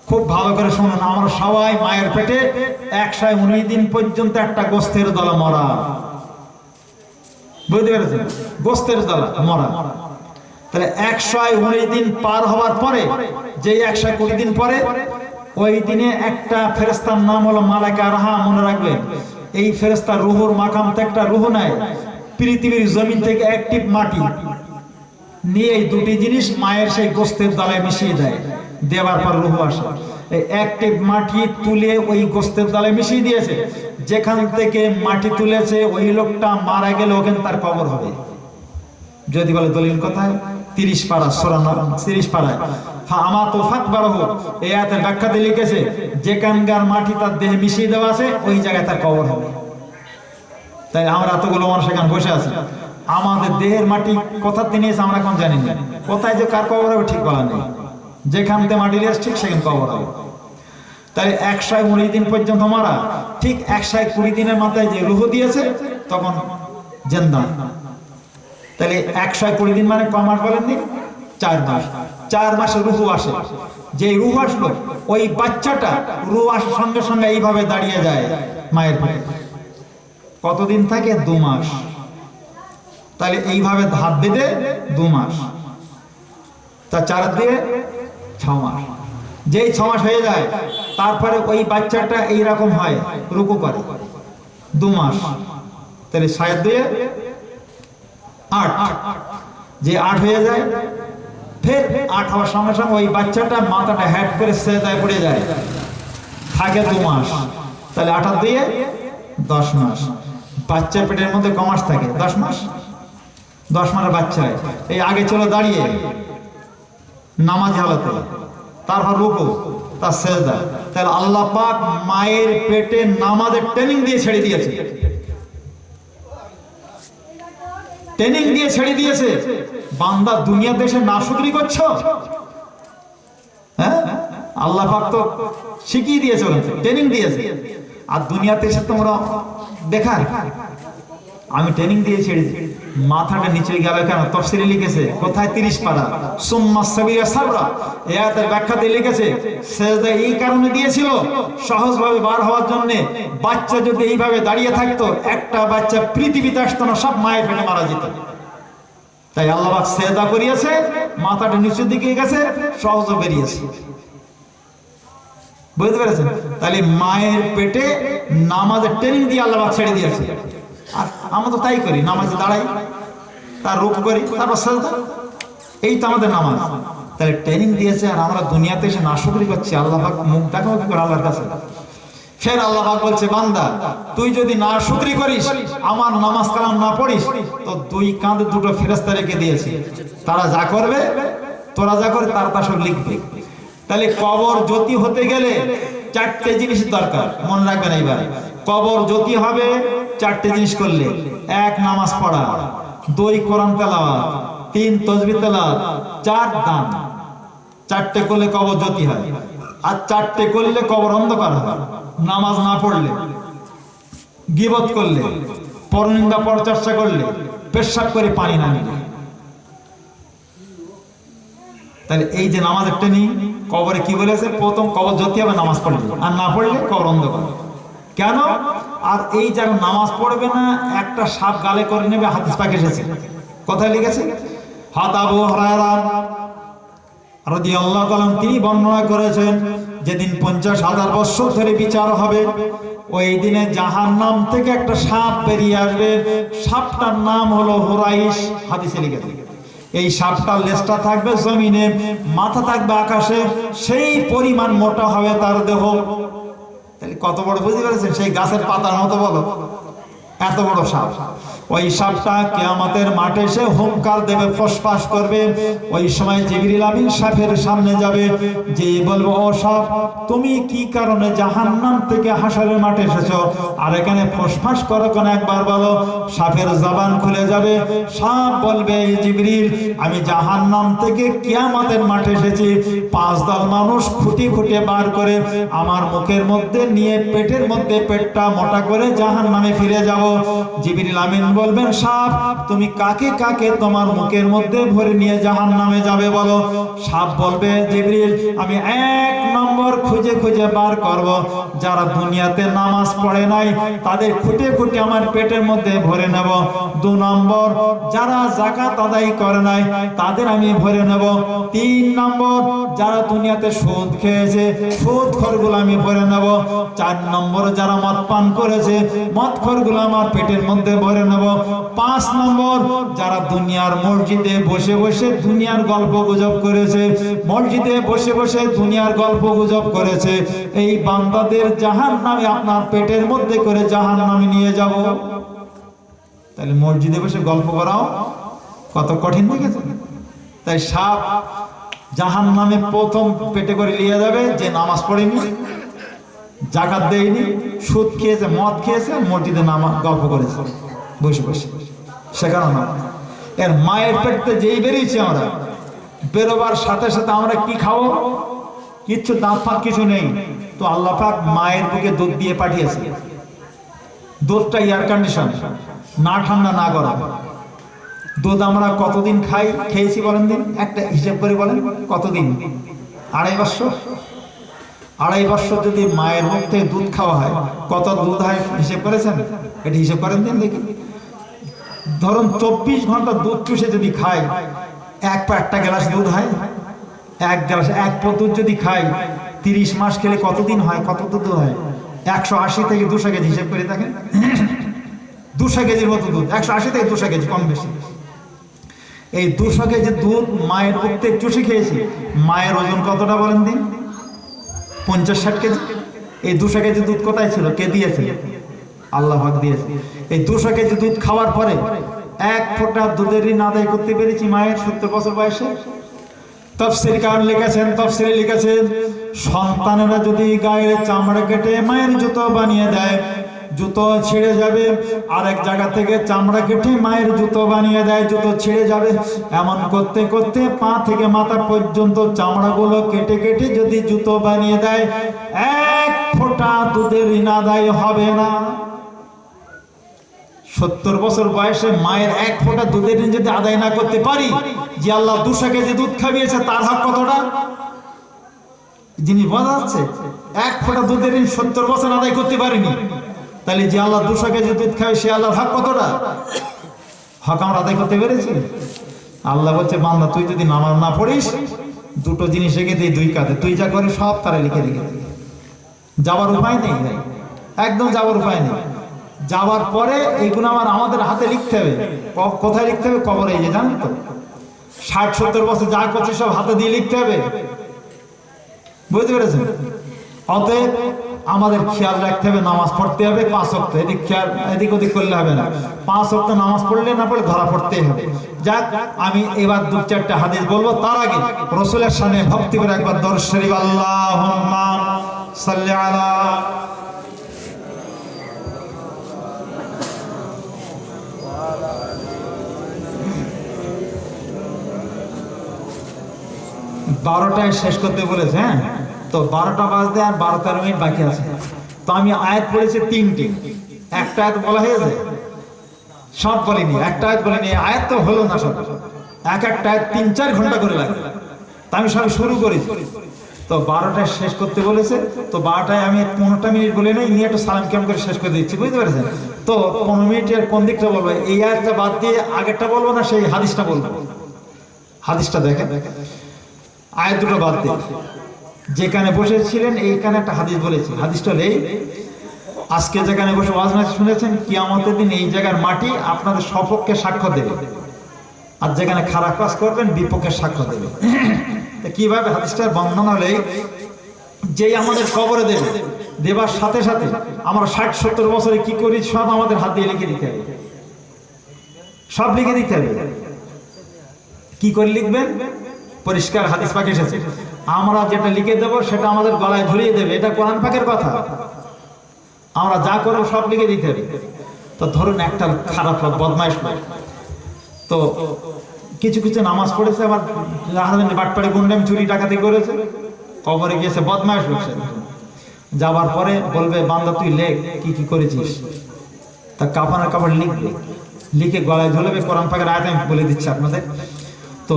খুব ভালো করে শুনুন। আমরা সবাই মায়ের পেটে 119 দিন পর্যন্ত একটা গোস্তের দলা মরা, বুঝতে পেরেছেন? গোস্তের দলা মরা। তাহলে 119 দিন পার হওয়ার পরে, যে 120 দিন পরে, ওই দিনে একটা ফেরেশতার নাম হলো মালাইকা রাহা, মনে রাখবেন। এই ফেরেশতা রুহুর মাকাম থেকে একটা রুহ নেয়, পৃথিবীর জমিন থেকে অ্যাক্টিভ মাটি নিয়ে এই দুটি জিনিস মায়ের সেই গোস্তের দলায় মিশিয়ে দেয়, দেওয়ার পর রুহ আসে। এই অ্যাক্টিভ মাটি তুলে ওই গোস্তের দলায় মিশিয়ে দিয়েছে। যেখান থেকে মাটি তুলেছে ওই লোকটা মারা গেলে ওখানে তার কবর হবে। যদি বলে দলিল কোথায়, 30 পারা সূরা 30 পারায় ফামাতু ফাকবারহু, এই আয়াতের ব্যাখ্যাতে লিখেছে যেখানকার মাটি তার দেহে মিশিয়ে দেওয়া আছে ওই জায়গায় তার কবর হবে। তাই আমরা এতগুলো মানুষ এখানে বসে আছি, আমাদের দেহের মাটি কোথা থেকে নিয়েছে আমরা এখন জানি না, কোথায় যে কার কবর হবে ঠিক বলা নেই। যেখান থেকে মাটি নিয়ে ঠিক সেখানে কবর হবে। তাই 119 দিন পর্যন্ত মারা, ঠিক 120 দিনের মাথায় যে রুহ দিয়েছে তখন জিন্দা। তাহলে 120 দিন মানে কয় মাস বলেননি? 4 মাস। 4 মাসে রুহ আসে। যে রুহ আসলো ওই বাচ্চাটা রুহ আসার সঙ্গে সঙ্গে এইভাবে দাঁড়িয়ে যায় মায়ের পেটে। কতদিন থাকে? 2 মাস। তাহলে এইভাবে হাত বেঁধে 2 মাস, তা 4 দিয়ে 6 মাস। যেই 6 মাস হয়ে যায় তারপরে ওই বাচ্চাটা এইরকম হয়, রুকু করে 2 মাস। তাহলে 7 দিয়ে 8, যে 8 হয়ে যায়, ফের 8 হওয়ার সঙ্গে সঙ্গে ওই বাচ্চাটা মাথাটা হ্যাট করে সেজদায় পড়ে যায়, থাকে 2 মাস। তাহলে 8 দিয়ে 10 মাস। বাচ্চার পেটের মধ্যে ক মাস থাকে? 10 মাস। 10 মাসের বাচ্চা এই আগে চলে দাঁড়িয়ে নামাজ হালাতে, তারপর রুকু, তার সেজদা। তাহলে আল্লাহ পাক মায়ের পেটে নামাজের ট্রেনিং দিয়ে ছেড়ে দিয়েছে, ট্রেনিং দিয়ে ছেড়ে দিয়েছে। বান্দা দুনিয়া দেশে নাশুকরি করছো, হ্যাঁ? আল্লাহ পাক তো শিখিয়ে দিয়েছে, ট্রেনিং দিয়েছে। আর দুনিয়াতে এসে তোমরা বেকার। আমি ট্রেনিং দিয়ে ছেড়েছি। মাথাটা নিচে গেল কেন? তাফসীরে লিখেছে কোথায়? 30 পারা সুম্মা সাবিরা সাবরা, এই আয়াতের ব্যাখ্যাতে লিখেছে সেজদা এই কারণে দিয়েছিল সহজভাবে বার হওয়ার জন্য। বাচ্চা যদি এইভাবে দাঁড়িয়ে থাকতো, একটা বাচ্চা পৃথিবীতে আসতো না, সব মায়ের পেটে মারা যেত। তাই আল্লাহ পাক সেজদা করিয়েছে, মাথাটা নিচের দিকে গেছে, সহজ বেরিয়েছে। বুঝতে পেরেছেন? তাহলে মায়ের পেটে নামাজের ট্রেনিং দিয়ে আল্লাহ পাক ছেড়ে দিয়েছে। আর আমরা তো তাই করি, নামাজে দাঁড়াই, তার রূপ করি, তারপর সাজদা, এই তো আমাদের নামাজ। তাহলে ট্রেনিং দিয়েছে, আর আমরা দুনিয়াতে এসে নাশুকরি করছি। আল্লাহ পাক মুখ দেখাবো কি করে আল্লাহর কাছে? ফের আল্লাহ পাক বলছে, বান্দা তুই যদি নাশুকরি করিস, আমার নামাজ কালাম না পড়িস, তো 2 কাঁধে 2টো ফেরেশতা রেখে দিয়েছি, তারা যা করবে, তোরা যা করে তারা তা সব লিখবে। তাহলে কবর জ্যোতি হতে গেলে 4টে জিনিস দরকার, মনে রাখবেন। এইবার কবর জ্যোতি হবে 4টে জিনিস করলে: 1 নামাজ পড়া, 2 কোরআন তেলাওয়াত, 3 তাসবিহ তেলাওয়াত, 4 দান। 4টে করলে কবর জ্যোতি হয়। আর 4টে করলে কবর অন্ধকার হয়। নামাজ না পড়লে, গীবত করলে, পরনিন্দা পরচর্চা করলে, পেশাব করে পানি না নিলে। তাহলে এই যে নামাজের ট্রেনিং, কবরে কি বলেছে? প্রথম কবর জ্যোতি হবে নামাজ পড়লে, আর না পড়লে কবর অন্ধকার। কেন? আর এই যারা নামাজ পড়বে না একটা সাপ গালে করে নেবে, হাদিস পাকে এসেছে। কোথায় লিখেছে? হযরত আবু হুরায়রা রাদিয়াল্লাহু তাআলা তিনি বর্ণনা করেছেন, যেদিন 50,000 বছর ধরে বিচার হবে, ওই দিনে জাহান্নাম থেকে একটা সাপ বেরিয়ে আসবে। সাপটার নাম হলো হুরাইশ, হাদিসে লিখেছে। এই সাপটার লেজটা থাকবে জমিনে, মাথা থাকবে আকাশে, সেই পরিমাণ মোটা হবে তার দেহ। তাহলে কত বড়, বুঝতে পেরেছেন? সেই গাছের পাতার মতো বলো, এত বড় সাপ। ওই সাপটা কিয়ামতের মাঠে এসে হুঙ্কার দেবে, ফসফাস করবে। ওই সময় জিবরিল আমিন সাপের সামনে যাবে, যে বলবে, ও সাপ, তুমি কি কারণে জাহান্নাম থেকে হাসরের মাঠে এসেছো, আর এখানে ফসফাস করো কেন, একবার বলো। সাপের জবান খুলে যাবে। সাপ বলবে, জিবরিল, আমি জাহান্নাম থেকে কিয়ামতের মাঠে এসেছি, 5 দল মানুষ খুঁটি খুঁটে বার করে আমার মুখের মধ্যে নিয়ে পেটের মধ্যে পেটটা মোটা করে জাহান্নামে ফিরে যাব। জিবরিল আমিন বলবেন, সাপ, তুমি কাকে কাকে তোমার মুখের মধ্যে ভরে নিয়ে জাহান্নামে যাবে বলো। সাপ বলবে, জিবরিল, আমি 1 নম্বর খুঁজে খুঁজে বার করব, যারা দুনিয়াতে নামাজ পড়ে নাই তাদের খুঁটে খুঁটে আমার পেটের মধ্যে ভরে নেব। 2 নম্বর, যারা যাকাত আদায় করে নাই তাদের আমি ভরে নেব। 3 নম্বর, যারা দুনিয়াতে সুদ খেয়েছে সুদখোরগুলো আমি ভরে নেব। 4 নম্বর, যারা মদ পান করেছে মদখোরগুলো আমার পেটের মধ্যে ভরে নেব। 5 নম্বর, যারা দুনিয়ার মসজিদে বসে বসে দুনিয়ার গল্প গুজব করেছে, মসজিদে বসে বসে দুনিয়ার গল্প গুজব করেছে, এই বান্দাদের জাহান্নামে আপনার পেটের মধ্যে করে জাহান্নামে নিয়ে যাব। তাহলে মসজিদে বসে গল্প করাও কত কঠিন দেখেছে। তাই সাপ জাহান্নামে প্রথম পেটে করে নিয়ে যাবে যে নামাজ পড়েনি, যাকাত দেয়নি, সুদ খেয়েছে, মদ খেয়েছে, মসজিদে নামাজ গল্প করেছে বসে বসে, সেখানে না। এর মায়ের পেটে যেই বেরিয়েছি আমরা, বেরোবার সাথে সাথে আমরা কি খাবো? কিচ্ছু, দাঁত ফাঁত কিছু নেই। তো আল্লাহ পাক মায়ের বুকে দুধ দিয়ে পাঠিয়েছে। দুধটা এয়ার কন্ডিশন, না ঠান্ডা না গরম। দুধ আমরা কতদিন খাই, খেয়েছি বলেন দিন, একটা হিসাব করে বলেন কতদিন? 2.5 বছর। 2.5 বছর যদি মায়ের মুখ থেকে দুধ খাওয়া হয়, কত দুধ হয় হিসেব করেছেন? এটা হিসেব করেন দিন দেখি। ধরুন 24 ঘন্টা দুধ চুষে যদি খাই, একটা গ্লাস দুধ হয়, 1 গ্লাস 1 পো দুধ যদি খাই, 30 মাস খেলে কতদিন হয়, কত দুধ হয়? 180 থেকে 200 কেজি হিসেব করে দেখেন। 200 কেজির মতো দুধ, 180 থেকে 200 কেজি, কম বেশি। এই 200 কেজি দুধ মায়ের মুখ থেকে চুষে খেয়েছি। মায়ের ওজন কতটা বলেন দিন? 50-60 কেজি। এই 200 কেজি দুধ কোথায় ছিল? কে দিয়েছে? আল্লাহ পাক দিয়েছে। এই 200 কেজি দুধ খাওয়ার পরে 1 ফোঁটা দুধের ঋণ আদায় করতে পেরেছি মায়ের 70 বছর বয়সে। তাফসীর কারণ লিখেছেন, তাফসীরে লিখেছেন, সন্তানেরা যদি গায়ের চামড়া কেটে মায়ের জুতো বানিয়ে দেয়, জুতো ছিঁড়ে যাবে। আরেক জায়গা থেকে চামড়া কেটে মায়ের জুতো বানিয়ে দেয়, জুতো ছিঁড়ে যাবে। এমন করতে করতে পা থেকে মাথা পর্যন্ত চামড়াগুলো কেটে কেটে যদি জুতো বানিয়ে দেয়, 1 ফোঁটা দুধের ঋণ আদায় হবে না। 70 বছর বয়সে মায়ের 1 ফোঁটা দুধের ঋণ যদি আদায় না করতে পারি, যে আল্লাহ 200 কেজি দুধ খাইয়েছে তার হক কতটা? যিনি বোঝা যাচ্ছে 1 ফোঁটা দুধের ঋণ 70 বছর আদায় করতে পারিনি, তাহলে যে আল্লাহ 200 কেজি দুধ খায় সে আল্লাহর হক কতটা? হক আমরা আদায় করতে পেরেছি? আল্লাহ বলছে, বান্দা তুই যদি নামাজ না পড়িস, 2টো জিনিস রেখে দিই 2 কাঁধে, তুই যা করে সব তারা লিখে রেখে দিই। যাওয়ার উপায় নেই ভাই, একদম যাওয়ার উপায় নেই। যাওয়ার পরে এইগুলো আমাদের হাতে লিখতে হবে। কোথায় লিখতে হবে? কবরে। এই যে জানেন তো, 60-70 বছর যা করছে সব হাতে দিয়ে লিখতে হবে। বুঝতে পেরেছেন? অতএব আমাদের খেয়াল রাখতে হবে, নামাজ পড়তে হবে 5 ওয়াক্ত। এদিক ওদিক করলে হবে না। 5 ওয়াক্ত নামাজ পড়লে না পড়লে ধরা পড়তেই হবে। যাক, আমি এবার 2-4টা হাদিস বলবো, তার আগে রাসূলের শানে ভক্তি করে একবার দরুদ শরীফ, আল্লাহুম্মা সাল্লি আলা। বারোটায় শেষ করতে বলেছে। হ্যাঁ, তো 12টা বাজতে আর 12-13 মিনিট বাকি আছে। তো আমি আয়াত পড়েছি 3টি। একটা আয়াত বলা হয়েছে, সব বলিনি। একটা আয়াত বলিনি, আয়াত তো হলো না সব। একটা আয়াত 3-4 ঘন্টা করে লাগে। তা আমি সব শুরু করেছি। তো 12টায় শেষ করতে বলেছে, তো 12টায় আমি 15টা মিনিট বলে নেই, নিয়ে একটু সালাম কেমন করে শেষ করে দিচ্ছি, বুঝতে পেরেছেন? তো 15 মিনিটের কোন দিকটা বলবো, এই আয়াতটা বাদ দিয়ে আগেরটা বলবো না সেই হাদিসটা বলবো? হাদিসটা দেখেন, আয়াত দুটো বাদ দিয়ে যেখানে বসেছিলেন এইখানে একটা হাদিস বলেছি। হাদিসটা এই, আজকে যেখানে বসে ওয়াজ মাহফিল শুনেছেন, কিয়ামতের দিন এই জায়গার মাটি আপনাদের সপক্ষে সাক্ষ্য দেবে, আর যেখানে খারাপ কাজ করবেন বিপক্ষে সাক্ষ্য দেবে। কিভাবে? হাদিসটার বর্ণনা হলে, যেই আমাদের কবরে দেবে, দেবার সাথে সাথে আমরা 60-70 বছরে কি করি সব আমাদের হাত দিয়ে লিখে দিতে হবে, সব লিখে দিতে হবে। কি করে লিখবেন? পরিষ্কার হাদিস পাকে এসেছে, আমরা যেটা লিখে দেবো সেটা আমাদের গলায় ঝুলিয়ে দেবে। এটা কোরআন পাকের কথা। আমরা যা করবো সব লিখে দিতে হবে। তো ধরুন একটা খারাপ লোক, বদমাইশ লোক, তো কিছু কিছু নামাজ পড়েছে, আবার বাটপাড়ি গুন্ডামি চুরি ডাকাতি করেছে, কবরে গিয়েছে, বদমাইশ লোক। যাবার পরে বলবে, বান্দা তুই লেখ কি কি করেছিস। তা কাফনের কাপড় লিখবে, লিখে গলায় ঝুলবে। কোরআন পাকের আয়াত আমি বলে দিচ্ছি আপনাদের। তো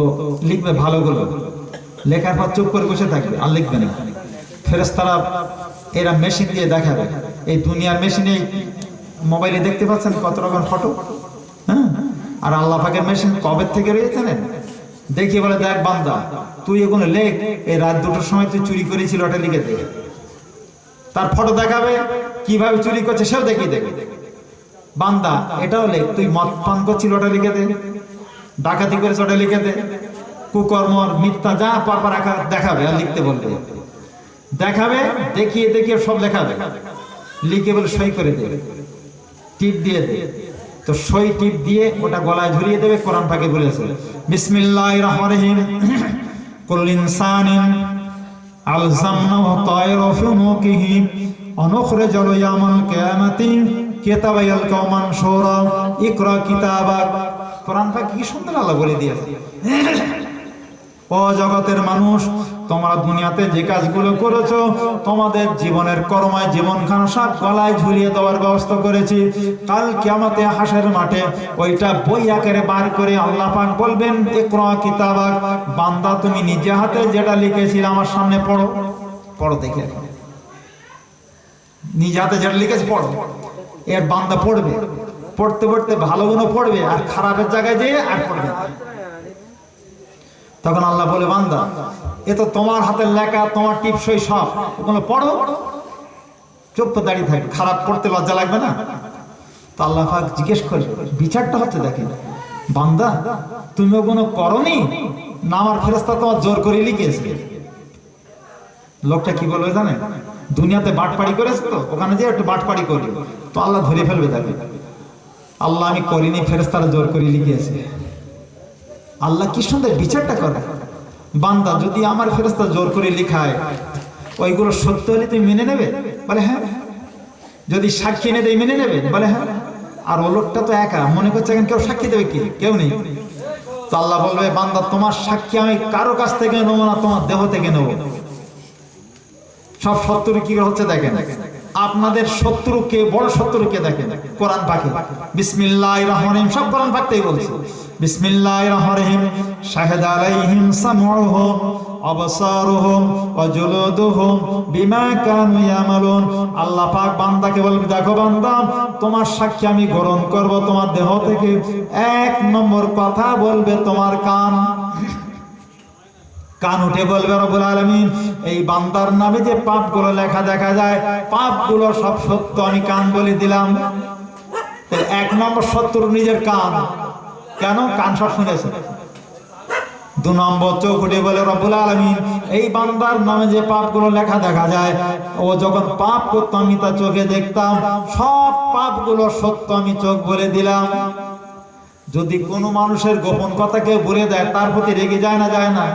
লিখবে ভালোগুলো, লেখার পর চুপ করে বসে থাকবে, আর লিখবে না। ফেরেশতারা এরা মেশিন দিয়ে দেখাবে। এই দুনিয়ার মেশিনে, মোবাইলে দেখতে পাচ্ছেন কত রকম ফটো, হ্যাঁ? আর আল্লাহ পাকের মেশিন কবে থেকে রয়েছে না, দেখিয়ে বলে, দেখ বান্দা তুই এগুলো লেখ, এই রাত 2টোর সময় তুই চুরি করেছিল ওটা লিখে দে। তার ফটো দেখাবে, কিভাবে চুরি করছে সেও দেখিয়ে দেবে। বান্দা এটাও লেখ, তুই মদ পান করছিল ওটা লিখে দে, ডাকাতি করেছে ওটা লিখে দে, কুকর্ম মিথ্যা যা পরপর দেখাবে, আর লিখতে বলবে, দেখাবে, দেখিয়ে দেখিয়ে সব লেখাবে, লিখে বলে সই করে দেবে, টিপ দিয়ে দে। তো সই টিপ দিয়ে ওটা গলায় ঝুলিয়ে দেবে। কোরআন পাকে বলেছে, বিসমিল্লাহির রহমানির রহিম, কুল ইনসানিন আলজামনাহু তায়রা ফি উনুকিহি ওয়া নুখরিজু লাহু ইয়াওমাল কিয়ামাতি কিতাবান ইয়ালকাহু মানশুরা ইকরা কিতাবাক। কোরআন পাক কি সুন্দর আল্লাহ বলে দিয়েছে। ও জগতের মানুষ, তোমরা দুনিয়াতে যে কাজগুলো করেছো, তোমাদের জীবনের কর্ময় জীবনখানা সব গলায় ঝুলিয়ে দেওয়ার ব্যবস্থা করেছি। কাল কিয়ামতে হাসরের মাঠে ওইটা বই আকারে বার করে আল্লাহ পাক বলবেন, ইকরা কিতাবাক, বান্দা তুমি নিজে হাতে যেটা লিখেছিলে আমার সামনে পড়ো। পড়ো দেখে, নিজে হাতে যেটা লিখেছি পড়ো। এর বান্দা পড়বে, পড়তে পড়তে ভালো গুলো পড়বে, আর খারাপের জায়গায় যেয়ে আর পড়বে। তখন আল্লাহ বলে, বান্দা এ তো তোমার হাতের লেখা, তোমার টিপসই সব, ওগুলো পড়ো। চুপ তো দাঁড়িয়ে থাকবে, খারাপ পড়তে লজ্জা লাগবে না? তো আল্লাহ পাক জিজ্ঞেস করে, বিচারটা হচ্ছে দেখেন, বান্দা তুমি ওগুলো করনি না আমার ফেরেশতা তোমার জোর করে লিখেছে? লোকটা কি বলবে জানেন? দুনিয়াতে বাটপাড়ি করেছে, তো ওখানে যে একটু বাটপাড়ি করবে, তো আল্লাহ ধরে ফেলবে তাকে। আল্লাহ আমি করিনি, ফেরেশতারা জোর করে লিখেছে। আল্লাহ কি সুন্দর বিচারটা করে। বান্দা যদি আমার ফেরেশতা জোর করে লিখায়, ওইগুলো সত্য হলে তুমি মেনে নেবে? বলে হ্যাঁ। যদি সাক্ষী এনে দেয় মেনে নেবে? বলে হ্যাঁ। আর ও লোকটা তো একা, মনে করছে এখন কেউ সাক্ষী দেবে, কি কেউ নেই। তো আল্লাহ বলবে, বান্দা তোমার সাক্ষী আমি কারো কাছ থেকে নেবো না, তোমার দেহ থেকে নেবো। সব শত্রু কি হচ্ছে দেখেন, আপনাদের শত্রুকে, বড় শত্রুকে দেখেন কোরআন পাকে। বিসমিল্লাহির রহমানির রহিম, সব কোরআন পাকতেই বলছে। বিসমিল্লাহির রহমানির রহিম, শাহিদা আলাইহিম সামউহুম আবসারুহুম ওয়া জুলুদুহুম বিমা কানু ইয়ামালুন। আল্লাহ পাক বান্দাকে বলবে, দেখো বান্দা তোমার সাক্ষী আমি গ্রহণ করব তোমার দেহ থেকে। 1 নম্বর কথা বলবে তোমার কান। কান উঠে বলবে, রব্বুল আলামিন এই বান্দার নামে যে পাপগুলো লেখা দেখা যায়, পাপগুলো সব সত্য, আমি কান বলে দিলাম। 1 নম্বর শত্রু নিজের কান। কেন? কান সব শুনেছে। 2 নম্বর চোখ উঠে বলে, রব্বুল আলামিন এই বান্দার নামে যে পাপগুলো লেখা দেখা যায়, ও যখন পাপ করতো আমি তা চোখে দেখতাম, সব পাপগুলো সত্য, আমি চোখ বলে দিলাম। যদি কোনো মানুষের গোপন কথা কেউ বলে দেয়, তার প্রতি রেগে যায় না? যায় না?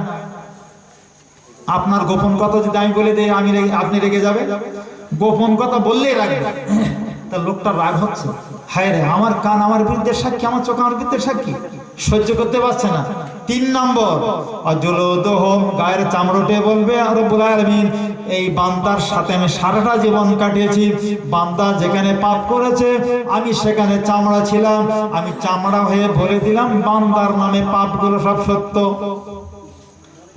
আপনার গোপন কথা যদি আমি বলে দিই, আপনি রেগে যাবে? গোপন কথা বললেই রাখবে। তা লোকটা রাগ হচ্ছে, হায় রে আমার কান আমার বিরুদ্ধে সাক্ষী, আমার চোখ আমার বিরুদ্ধে সাক্ষী, সহ্য করতে পারছে না। 3 নম্বর অজলদহম, গায়ের চামড়াটে বলবে, রব্বুল আলামিন এই বান্দার সাথে আমি সারাটা জীবন কাটিয়েছি, বান্দা যেখানে পাপ করেছে আমি সেখানে চামড়া ছিলাম, আমি চামড়া হয়ে ভরে দিলাম বান্দার নামে পাপগুলো সব সত্য।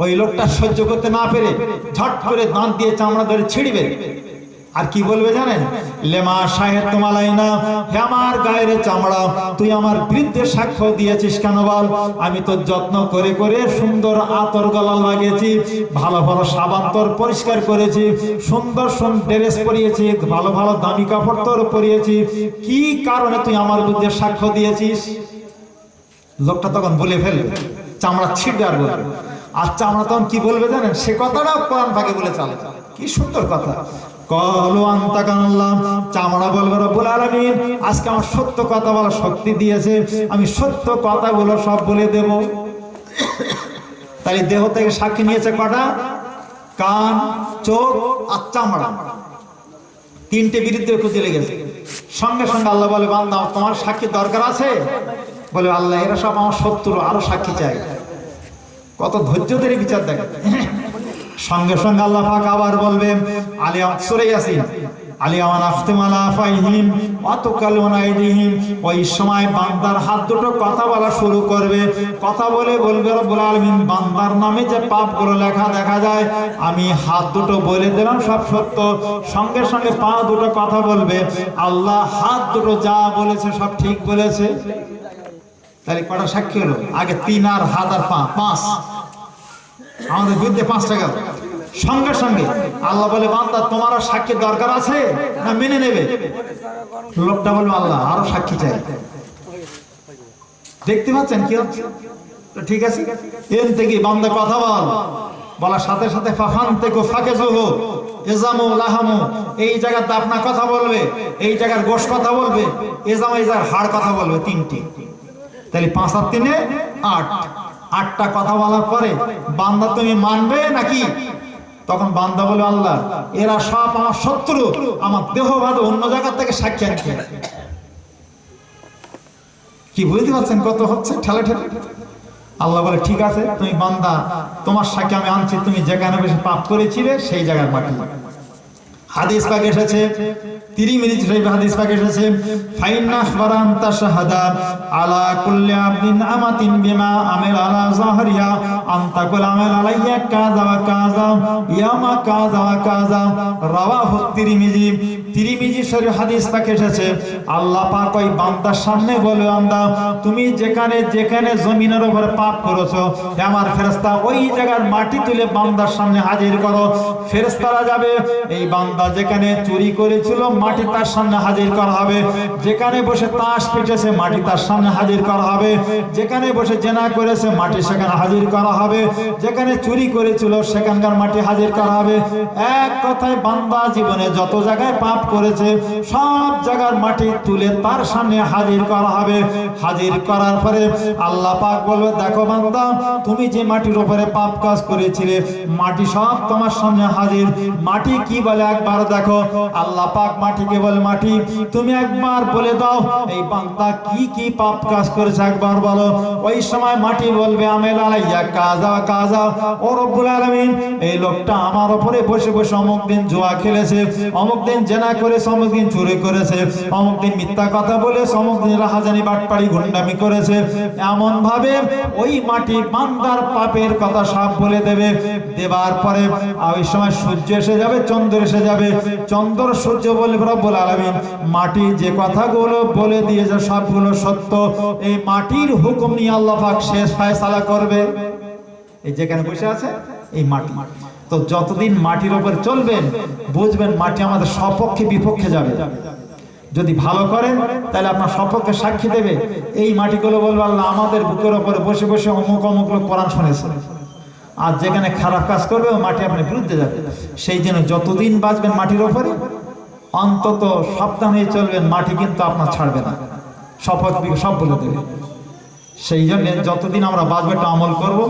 ওই লোকটা সহ্য করতে না পেরে ঝট করে দাঁত দিয়ে চামড়া ধরে ছিঁড়বে। আর কি বলবে জানেন? লেমা শাহেদ তোমালাইনা, হে আমার গায়ের চামড়া, তুই আমার বিরুদ্ধে সাক্ষ্য দিয়েছিস কেন বল? আমি তো যত্ন করে করে সুন্দর আতর গলা লাগিয়েছি, ভালো ভালো সাবান তোর পরিষ্কার করেছি, সুন্দর সুন্দর ড্রেস পরিয়েছি, ভালো ভালো দামি কাপড় তোর পরিয়েছি, কি কারণে তুই আমার বিরুদ্ধে সাক্ষ্য দিয়েছিস? লোকটা তখন বলে ফেলবে, চামড়া ছিঁড়বে আর বলবে। আর চামড়া তখন কি বলবে জানেন? সে কথাটাও কোরআন পাকে বলে চলে, কি সুন্দর কথা। কলু আনতাকাল্লাহ, চামড়া বলবে রব্বুল আলামিন আজকে আমার সত্য কথা বলার শক্তি দিয়েছে, আমি সত্য কথাগুলো সব বলে দেব। তাই দেহ থেকে সাক্ষী নিয়েছে কটা? কান, চোখ আর চামড়া, তিনটে বিরুদ্ধে খুঁজে লেগেছে। সঙ্গে সঙ্গে আল্লাহ বলে, বান্দা তোমার সাক্ষী দরকার আছে? বলে আল্লাহ এরা সব আমার শত্রু, আরো সাক্ষী চাই। কত ধৈর্য ধরে বিচার দেখে। সঙ্গে সঙ্গে আল্লাহ পাক আবার বলবে, আলিয়া সূরা ইয়াসিন, আলিয়ামান আখতিমালা ফাইহিম ওয়াতুকাল্লুনা আইদিহিম, ওই সময় বান্দার হাত দুটো কথা বলা শুরু করবে। কথা বলে বলবে রব্বুল আলামিন, বান্দার নামে যে পাপগুলো লেখা দেখা যায়, আমি হাত দুটো বলে দিলাম সব সত্য। সঙ্গে সঙ্গে পা দুটো কথা বলবে, আল্লাহ হাত দুটো যা বলেছে সব ঠিক বলেছে। তাহলে কটা সাক্ষী হলো? আগে 3 আর হাত আর পা, 5। আমাদের বিরুদ্ধে 5টা গেল। সঙ্গে সঙ্গে আল্লাহ বলে, বান্দা তোমারও সাক্ষী দরকার আছে না মেনে নেবে? লোকটা বলবে, আল্লাহ আরো সাক্ষী চাই। দেখতে পাচ্ছেন কি হচ্ছে? তো ঠিক আছে, এর থেকে বান্দা কথা বল, বলার সাথে সাথে ফাফান থেকে ফাঁকে জহু এজামু লাহামু, এই জায়গাতে আপনার কথা বলবে, এই জায়গার গোশ কথা বলবে, এজাম এই জায়গার হাড় কথা বলবে, 3টি। তাহলে 5 আর 3 8, 8টা কথা বলার পরে বান্দা তুমি মানবে নাকি? তখন বান্দা বলে, আল্লাহ এরা সব আমার শত্রু, আমার দেহ বাদ অন্য জায়গা থেকে সাক্ষী আনছে। কি বুঝতে পারছেন কত হচ্ছে ঠেলে ঠেলে? আল্লাহ বলে, ঠিক আছে তুমি বান্দা, তোমার সাক্ষী আমি আনছি, তুমি যেখানে বেশি পাপ করেছিলে সেই জায়গার মাটি। হাদিস পাকে এসেছে, তিরমিজি শরীফে হাদিস পাকে এসেছে, ফাইন্না আখবারান তাশহাদা আলা কুল্লি আবদিন আমাতিন বিমা আমিল আলা যাহরিয়া আনতাকুল আমিল আলাইয়া কাযা ওয়া কাযা ইয়ামা কাযা ওয়া কাযা, রাওয়াহু তিরমিজি। তিরমিজি শরীফ হাদিস পাকে এসেছে, আল্লাহ পাক ওই বান্দার সামনে বলে, বান্দা তুমি যেখানে যেখানে জমিনের উপরে পাপ করেছো, আমার ফেরেশতা ওই জায়গার মাটি তুলে বান্দার সামনে হাজির করো। ফেরেশতারা যাবে, এই বান্দা যেখানে চুরি করেছিল মাটি তার সামনে হাজির করা হবে, যেখানে বসে তাস পিটেছে মাটি তার সামনে হাজির করা হবে, যেখানে বসে জেনা করেছে মাটি সেখানে হাজির করা হবে, যেখানে চুরি করেছিল সেখানকার মাটি হাজির করা হবে। এক কথায় বান্দা জীবনে যত জায়গায় পাপ করেছে সব জায়গার মাটি তুলে তার সামনে হাজির করা হবে। হাজির করার পরে আল্লাহ পাক বলবে, দেখো বান্দা তুমি যে মাটির উপরে পাপ কাজ করেছিলে মাটি সব তোমার সামনে হাজির। মাটি কি বলে একবার দেখো। আল্লাহ পাক মাটিকে বলে, মাটি তুমি একবার বলে দাও এই বান্দা কি কি পাপ কাজ করেছে একবার বলো। ওই সময় মাটি বলবে, আমেল আলাইয়া কাযা কাযা, ও রব্বুল আলামিন এই লোকটা আমার উপরে বসে বসে অমুক দিন জুয়া খেলেছে, অমুক দিন জেনা করেছে, অমুক দিন চুরি করেছে, অমুক দিন মিথ্যা কথা বলেছে, অমুক দিন রাহাজানি বাটপাড়ি গুন্ডামি করেছে। এমন ভাবে ওই মাটি বান্দার পাপের কথা সব বলে দেবে। দেবার পরে ওই সময় সূর্য এসে যাবে, চন্দ্র এসে যাবে। চন্দ্র সূর্য বলবে, রব্বুল আলামিন মাটি যে কথাগুলো বলে দিয়েছে সবগুলো সত্য। এই মাটির হুকুম নিয়ে আল্লাহ পাক শেষ ফয়সালা করবে। এই যেখানে বসে আছে এই মাটি। তো যতদিন মাটির উপর চলবেন বুঝবেন মাটি আমাদের সপক্ষে বিপক্ষে যাবে। যদি ভালো করেন তাহলে আপনার সপক্ষে সাক্ষী দেবে। এই মাটিগুলো বলবে, আল্লাহ আমাদের বুকের উপরে বসে বসে অমুক অমুক লোক কোরআন শুনেছে। আর যেখানে খারাপ কাজ করবে ও মাটি আপনার বিরুদ্ধে যাবে। সেই জন্য যতদিন বাঁচবেন মাটির উপরে অন্তত সাবধান হয়ে চলবেন, মাটি কিন্তু আপনার ছাড়বে না, শপথ সব বলে দেবে। সেই জন্য যতদিন আমরা বাঁচবো একটা আমল করব।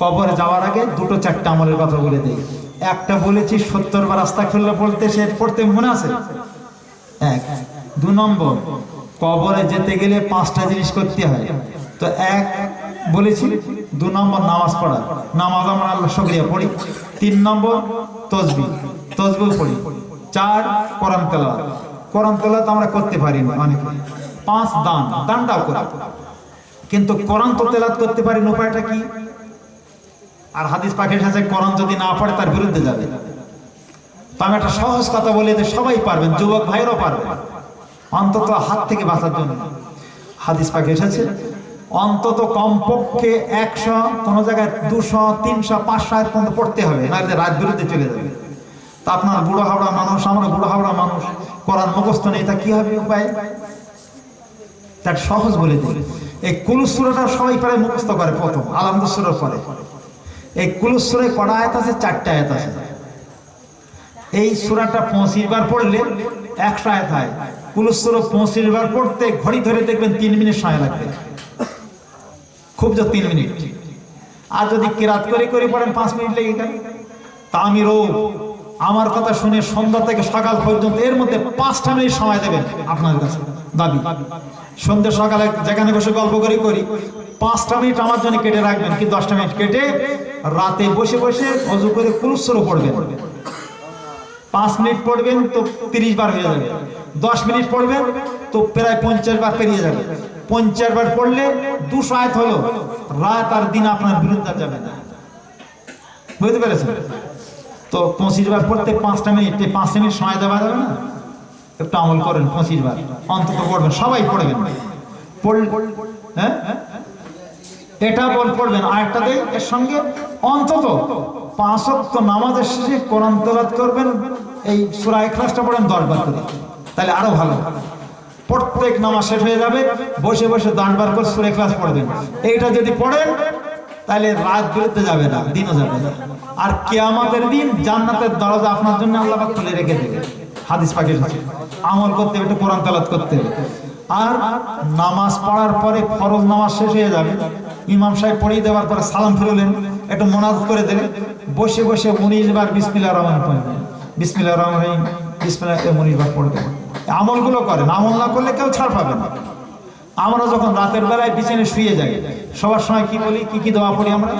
কবরে যাওয়ার আগে 2-4টা আমলের কথা বলে দিই। একটা বলেছি 70 বার আস্তাগফিরুল্লাহ বলতে, সে পড়তে মনে আছে? 1। 2 নম্বর, কবরে যেতে গেলে 5টা জিনিস করতে হয়। তো 1 বলেছি। 2 নম্বর, নামাজ পড়া, নামাজ আমরা আল্লাহ শুকরিয়া পড়ি। 3 নম্বর, তসবিহ পড়ি। 4 কোরআন তেলাওয়াত, কোরআন তেলাওয়াত আমরা করতে পারি না অনেকে। 5 দানটাও করি, কিন্তু কোরআন তো তেলাওয়াত করতে পারি না। উপায়টা কি? আর হাদিস পাকের সাথে কোরআন যদি না পড়ে তার বিরুদ্ধে যাবে। তো আমি একটা সহজ কথা বলি যে সবাই পারবেন, যুবক ভাইরাও পারবেন, অন্তত হাত থেকে বাঁচার জন্য। হাদিস পাকে এসেছে অন্তত কমপক্ষে 100, কোনো জায়গায় 200, 300, 500 আয়াত পর্যন্ত পড়তে হবে, নাহলে রাত বিরুদ্ধে চলে যাবে। তা আপনার বুড়ো হাবড়া মানুষ, আমরা বুড়ো হাবড়া মানুষ, কোরআন মুখস্থ নেই, তা কি হবে উপায়? তার সহজ বলে দিই, এই কুলুস সূরাটা সবাই প্রায় মুখস্থ করে প্রথম আলহামদুলিল্লাহ সূরার পরে। এই কুলুস সূরায় কটা আয়াত আছে? 4টা আয়াত আছে। এই সূরাটা 25 বার পড়লে 100 আয়াত হয়। কুলুস সূরা 25 বার পড়তে ঘড়ি ধরে দেখবেন 3 মিনিট সময় লাগবে, খুব জোর 3 মিনিট। আর যদি কিরাত করে পড়েন 5 মিনিট লেগে গেল। তা আমিরও আমার কথা শুনে সন্ধ্যা থেকে সকাল পর্যন্ত এর মধ্যে 5টা মিনিট সময় দেবেন আপনার কাছে দাবি। সন্ধ্যা সকালে যেখানে বসে গল্প করি 5টা মিনিট আমার জন্য কেটে রাখবেন, কি 10টা মিনিট কেটে রাতে বসে বসে ওযু করে কুলুস সূরা পড়বেন। 5 মিনিট পড়বেন তো 30 বার হয়ে যাবে, 10 মিনিট পড়বেন তো প্রায় 50 বার পেরিয়ে যাবে। 50 বার পড়লে 200 আয়াত হলো, রাত আর দিন আপনার বিরুদ্ধে যাবে না। বুঝতে পেরেছেন? তো 25 বার পড়তে 5টা মিনিট, 5 মিনিট সময় দেওয়া যাবে না? একটু আমল করেন, 25 বার অন্তত পড়বেন, সবাই পড়বেন। হ্যাঁ, এটা পড়বেন। আরেকটা দেই এর সঙ্গে, অন্তত 5 ওয়াক্ত নামাজের শেষে কোরআন তেলাওয়াত করবেন, এই সূরা ইখলাসটা পড়েন 10 বার করে, তাহলে আরো ভালো। প্রত্যেক নামাজ শেষ হয়ে যাবে, বসে বসে 10 বার করে সূরা ইখলাস পড়বেন। এইটা যদি পড়েন তাহলে রাত বিরুদ্ধে যাবে না, দিনও যাবে না। আর কিয়ামতের দিন জান্নাতের দরজা আপনার জন্য আল্লাহ পাক খুলে রেখে দেবে। হাদিস পাকে আমল করতে হবে, একটু কোরআন তেলাওয়াত করতে হবে। আর নামাজ পড়ার পরে ফরজ নামাজ শেষ হয়ে যাবে, ইমাম সাহেব পড়িয়ে দেওয়ার পরে সালাম ফিরলেন, একটু মোনাজাত করে দেবেন, বসে বসে 19 বার বিসমিল্লাহির রহমানির রহিম, বিসমিল্লাহির রহমানির রহিম, বিসমিল্লাহ 19 বার পড়বেন। আমলগুলো করেন, আমল না করলে কেউ ছাড় পাবে না। আমরা যখন রাতের বেলায় বিছানে শুয়ে যাই, সবার সময় কি বলি, কি দোয়া পড়ি আমরা?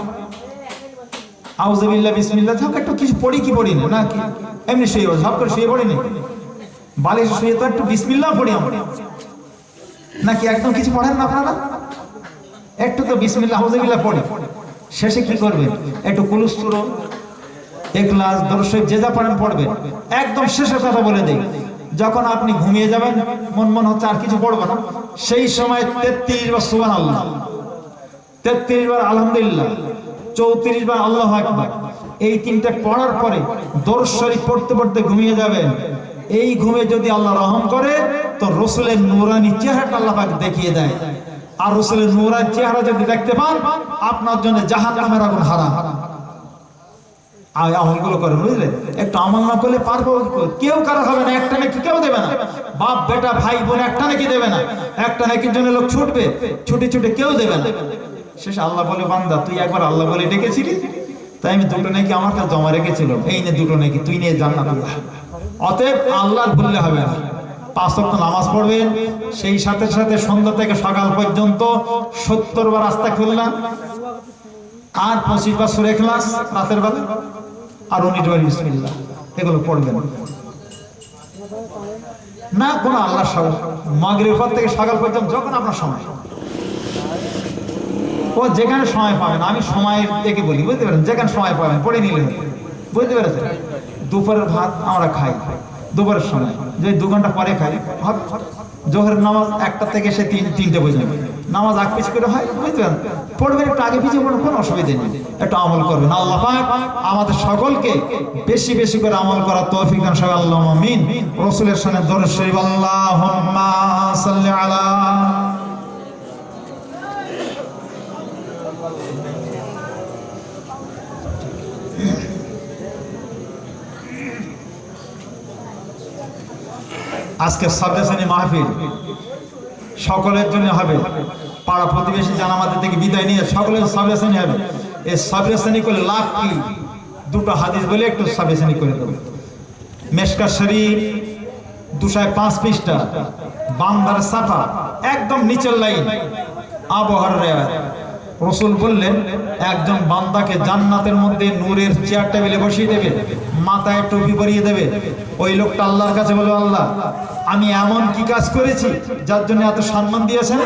আউযুবিল্লাহ, বিসমিল্লাহ, ঝপ একটু কিছু পড়ি কি পড়ি না, নাকি এমনি শুয়ে ঝপ করে শুয়ে পড়ি না? বালিশে শুয়ে তো একটু বিসমিল্লাহ পড়ি আমরা, নাকি একদম কিছু পড়েন না আপনারা? একটু তো বিসমিল্লাহ আউযুবিল্লাহ পড়ি। শেষে কি করবেন? একটু কুলুস সূরা, ইখলাস, দরুদ শরীফ যে যা পড়েন পড়বেন। একদম শেষের কথা বলে দেই, যখন আপনি ঘুমিয়ে যাবেন, মন হচ্ছে আর কিছু পড়বো না, সেই সময় 33 বার সুবহানাল্লাহ, 33 বার আলহামদুলিল্লাহ, 34 বার আল্লাহু আকবার, এই 3টা পড়ার পরে দরুদ শরীফ পড়তে পড়তে ঘুমিয়ে যাবেন। এই ঘুমে যদি আল্লাহ রহম করে তো রাসূলের নূরানী চেহারাটা আল্লাহ পাক দেখিয়ে দেয়। আর রাসূলের নূরানী চেহারা যদি দেখতে পান, আপনার জন্য জাহান্নামের আগুন হারাম। আমলগুলো করেন, বুঝলেন? একটু আমল না করলে পারবো কেউ কারো হবে না, একটা নাকি কেউ দেবে না, বাপ বেটা ভাই বোন একটা নাকি দেবে না, একটা নাকির জন্য লোক ছুটবে, ছুটে ছুটে কেউ দেবে না। শেষে আল্লাহ বলে, বান্দা তুই একবার আল্লাহ বলে ডেকেছিলি, তাই আমি 2টো নাকি আমার কাছে জমা রেখেছিল, এই নে 2টো নাকি, তুই নিয়ে জান্নাত। অতএব আল্লাহর ভুললে হবে না। 5 ওয়াক্ত নামাজ পড়বেন, সেই সাথে সাথে সন্ধ্যা থেকে সকাল পর্যন্ত 70 বার আস্তাগফিরুল্লাহ, আর 25 বার সূরা ইখলাস রাতের বেলা, আর 19 বার বিসমিল্লাহ, এগুলো পড়বেন না। কোনো আল্লাহ সব মাগরিবের পর থেকে সকাল পর্যন্ত যখন আপনার সময়, ও যেখানে সময় পাবেন, আমি সময় দেখে বলি, বুঝতে পারেন? যেখানে সময় পাবেন পড়ে নিলে, বুঝতে পেরেছেন? দুপুরের ভাত আমরা খাই দুপুরের সময়, যে 2 ঘন্টা পরে খাই। জোহরের নামাজ 1টা থেকে সে 3টে পর্যন্ত নামাজ আগ পিছ করে হয়, বুঝতে পারেন? পড়বেন, একটু আগে পিছিয়ে পড়বেন, কোনো অসুবিধা নেই, একটু আমল করবেন। আল্লাহ পাক আমাদের সকলকে বেশি বেশি করে আমল করার তৌফিক দান করুন, আল্লাহুম্মা আমিন। রাসূলের সানে দরুদ শরীফ, আল্লাহুম্মা সাল্লি আলা। আজকে সাবরেসানি মাহফিল সকলের জন্য হবে, পাড়া প্রতিবেশী যারা আমাদের থেকে বিদায় নিয়ে সকলের সাবরেসানি হবে। এই সাবরেসানি করলে লাভ কি? 2টো হাদিস বলে একটু সাবরেসানি করে দেবো। মেশকাত শরীফ 205 পৃষ্ঠা, বান্দার সাফা, একদম নিচের লাইন, আবহাওয়ার রেয়াত। রাসূল বললেন, একজন বান্দাকে জান্নাতের মধ্যে নূরের চেয়ার টেবিলে বসিয়ে দেবে, মাথায় টুপি পরিয়ে দেবে। ওই লোকটা আল্লাহর কাছে বলবে, আল্লাহ আমি এমন কি কাজ করেছি যার জন্য এত সম্মান দিয়েছেন?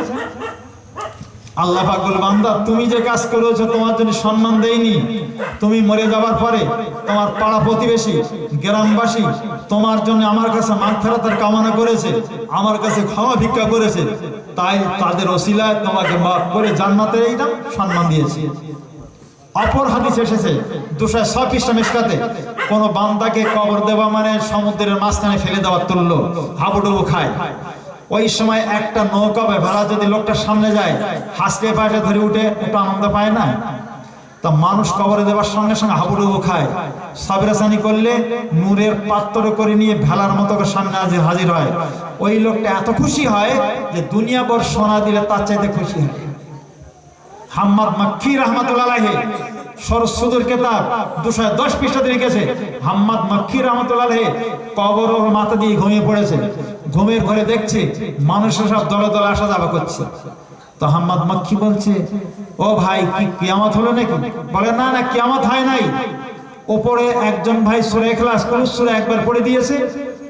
আল্লাহ পাক বলে, বান্দা তুমি যে কাজ করেছো তোমার জন্য সম্মান দেইনি। তুমি মরে যাবার পরে তোমার পাড়া প্রতিবেশী গ্রামবাসী তোমার জন্য আমার কাছে মাগফিরাতের কামনা করেছে, আমার কাছে ক্ষমা ভিক্ষা করেছে, তাই তাদের ওসিলায় তোমাকে মাফ করে জান্নাতে এইটা সম্মান দিয়েছি। অপর হাদিস এসেছে 206 পৃষ্ঠা মিশকাতে, কোন বান্দাকে কবর দেওয়া মানে সমুদ্রের মাঝখানে ফেলে দেওয়ার তুল্য, হাবুডুবু খায়। ওই সময় একটা নৌকা বা ভেড়া যদি লোকটার সামনে যায়, হাসতে পাশে ধরে উঠে একটু আনন্দ পায় না? তা মানুষ কবরে দেওয়ার সঙ্গে সঙ্গে হাবুডুবু খায়। সাবরাসানি করলে নূরের পাত্র করে নিয়ে ভেলার মতো সামনে হাজির হয়। ওই লোকটা এত খুশি হয় যে দুনিয়া ভর সোনা দিলে তার চাইতে খুশি হয়। হাম্মাদ মাক্কি রাহমাতুল্লাহ আলাইহি সরসুদুর কিতাব 210 পৃষ্ঠাতে লিখেছে, হাম্মাদ মাক্কি রাহমাতুল্লাহ আলাইহি কবরের মাথা দিয়ে ঘুমিয়ে পড়েছে। ঘুমের ঘরে দেখছে মানুষের সব দলে দলে আসা যাওয়া করছে। তো হাম্মাদ মাক্কি বলছে, ও ভাই কি কিয়ামত হলো নাকি? বলে, না না, কিয়ামত হয় নাই। উপরে একজন ভাই সূরা ইখলাস কোন সূরা একবার পড়ে দিয়েছে,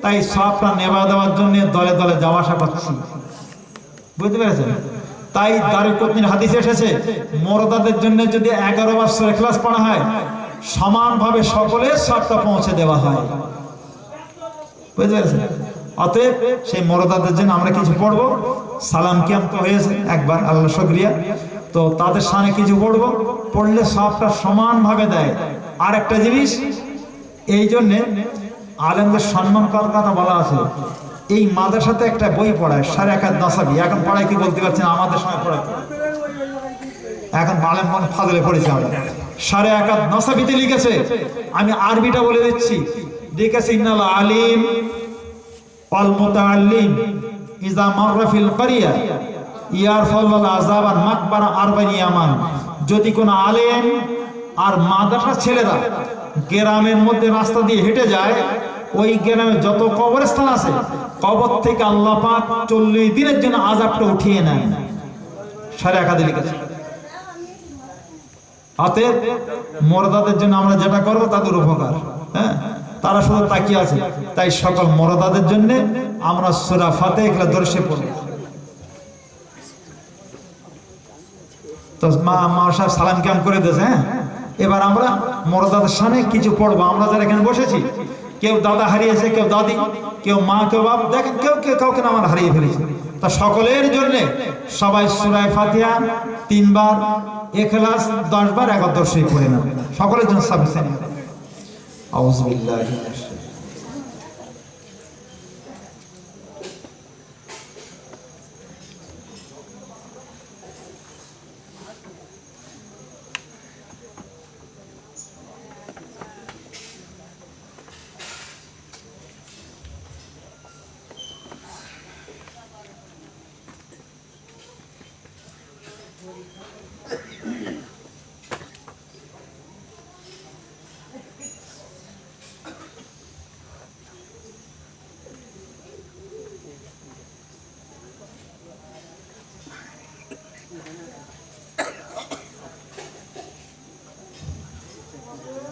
তাই সবটা নেবা দেওয়ার জন্য দলে দলে যাওয়া আসা করছে। বুঝতে পেরেছেন? তাই দারুকুতনির হাদিসে এসেছে, মুরদাদের জন্য যদি 11 বার সূরা ইখলাস পড়া হয়, সমানভাবে সকলের সবটা পৌঁছে দেওয়া হয়। বুঝতে পেরেছেন? অতএব সেই মুরদাদের জন্য আমরা কিছু পড়বো। সালাম কিয়াম তো হয়েছে একবার, আল্লাহ শুকরিয়া। তো তাদের সামনে কিছু পড়বো, পড়লে সবটা সমানভাবে দেয়। আর একটা জিনিস, এই জন্যে আলেমদের সম্মান করার কথা বলা আছে। এই মাদ্রাসাতে একটা বই পড়ায়, সারে একাত নাসাবি। এখন পড়ায় কি বলতে পারছেন, আমাদের সময় পড়াতো। এখন আলেম ফাজলে পড়েছে আমরা। সারে একাত নাসাবিতে লিখেছে, আমি আরবিটা বলে দিচ্ছি। লিখেছে, ইন্নাল আলিম ওয়াল মুতাআল্লিম ইজা মাররা ফিল ক্বরিয়া ইয়ারফাউল আযাবান মাকবারা 40 ইয়ামান। যদি কোনো আলেম আর মাদ্রাসার ছেলেরা গ্রামের মধ্যে রাস্তা দিয়ে হেঁটে যায়, ওই গ্রামে যত কবরস্থান আছে, কবর থেকে আল্লাহ পাক 40 দিনের জন্য আযাবটা উঠিয়ে নেন। সারে একাদে লিখেছে। অতএব মুরদাদের জন্য আমরা যেটা করবো তাদের উপকার। হ্যাঁ, তারা শুধু তাকিয়ে আছে। তাই সকল মুরদাদের জন্য আমরা সূরা ফাতিহা দর্শে পড়ব। তো মা সাহেব সালাম কাম করে দিয়েছে। হ্যাঁ, এবার আমরা মুরদাদের সামনে কিছু পড়বো। আমরা যারা এখানে বসেছি, কেউ দাদা হারিয়েছে, কেউ দাদি, কেউ মা, কেউ বাপ, দেখেন কেউ কাউকে আমার হারিয়ে ফেলেছে। তা সকলের জন্য সবাই সূরা ফাতিহা 3 বার, ইখলাস 10 বার, 11 পড়ে না। সকলের জন্য সাবধান। আউযু বিল্লাহি মিনাশ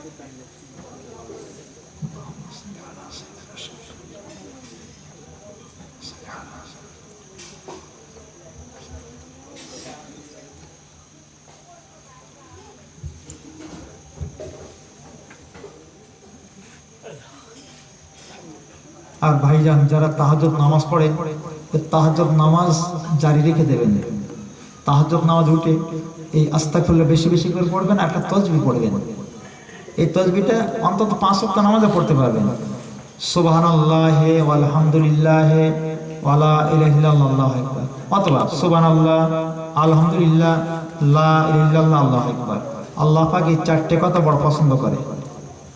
শাইতানির আর ভাইজান যারা তাহাজ্জুদ নামাজ পড়ে, তাহাজ্জুদ নামাজ জারি রেখে দেবেন। তাহাজ্জুদ নামাজ উঠে এই আস্তাগফিরুল্লাহ বেশি বেশি করে পড়বেন, একটা তাসবিহ পড়বেন। এই তাসবিহটা অন্তত 5 ওয়াক্ত নামাজে পড়তে পারবেন। সুবহানাল্লাহি ওয়াল হামদুলিল্লাহি ওয়ালা ইলাহা ইল্লাল্লাহু আল্লাহু আকবার, অথবা সুবহানাল্লাহ আলহামদুলিল্লাহ লা ইলাহা ইল্লাল্লাহ আল্লাহু আকবার। আল্লাহ পাক এই 4টে কথা বড় পছন্দ করে।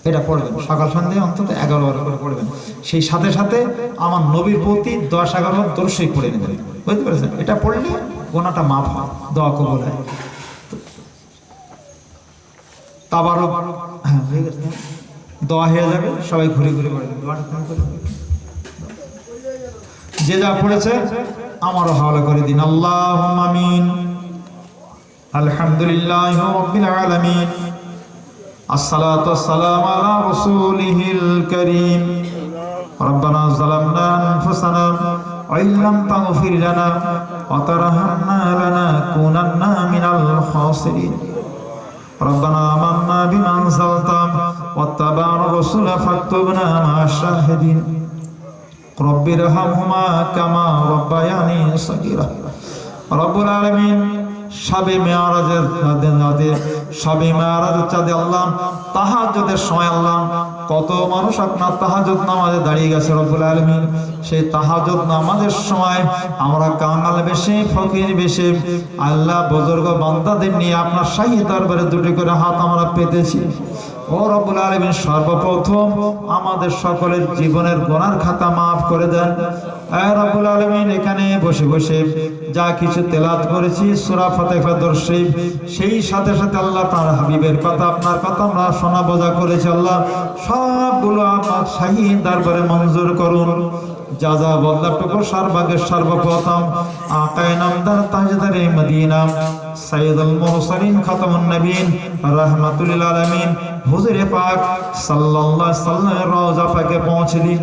এটা পড়বেন সকাল সন্ধ্যায় অন্তত 11 বার করে পড়বেন। সেই সাথে সাথে আমার নবীর প্রতি 10-11 বার দরুদ শরীফ পড়ে নেবেন। বুঝতে পেরেছেন? এটা পড়লে গুনাহটা মাফ হয়, দোয়া কবুল হয়। তাবারক, হ্যাঁ হয়ে গেছে, দোয়া হয়ে যাবে। সবাই ঘুরে ঘুরে পড়বেন। দোয়াটা কেমন করে যে যা পড়েছে আমারও হাওয়ালা করে দিন। আল্লাহুম্মা আমিন। আলহামদুলিল্লাহি রাব্বিল আলামিন। الصلاة والسلام على رسوله الكريم. ربنا ظلمنا أنفسنا وإن لم تغفر لنا وترحمنا لنكونن من الخاسرين ربنا آمنا بما أنزلت واتبعنا الرسول فاكتبنا مع الشاهدين رب ارحمهما كما ربياني صغيرا رب العالمين শবে মেরাজের রাতে শবে মেরাজের চাঁদে আল্লাহ তাহাজ্জুদের সময় আল্লাহ কত মানুষ আপনার তাহাজ্জুদ নামাজে দাঁড়িয়ে গেছে রব্বুল আলামিন সেই তাহাজ্জুদ নামাজের সময় আমরা কাঙ্গাল বেশে ফকির বেশে আল্লাহ বুজুর্গ বান্দাদের নিয়ে আপনার শাহী দরবারে দুটি করে হাত আমরা পেতেছি ও রব্বুল আলামিন সর্বপ্রথম আমাদের সকলের জীবনের গুনার খাতা maaf করে দেন হে রব্বুল আলামিন এখানে বসে বসে যা কিছু তেলাওয়াত করেছি সূরা ফাতিহা দর্শে সেই সাথে সাথে আল্লাহ তাআলা হাবিবের কথা আপনার কথা আমরা শোনা বোঝা করেছি আল্লাহ সবগুলো আপনার শাহী দরবারে মঞ্জুর করুন জাযা বদলাটুকু সর্বাগে সর্বপ্রথম আকায়ে নামদার তাজদারে মদিনা সাইয়্যিদুল মুরসালিন খাতামুন নবীন রাহমাতুল লিল আলামিন হুজুরে পাক সাল্লাল্লাহু আলাইহি সাল্লামের রওজা পাকে পৌঁছে দিন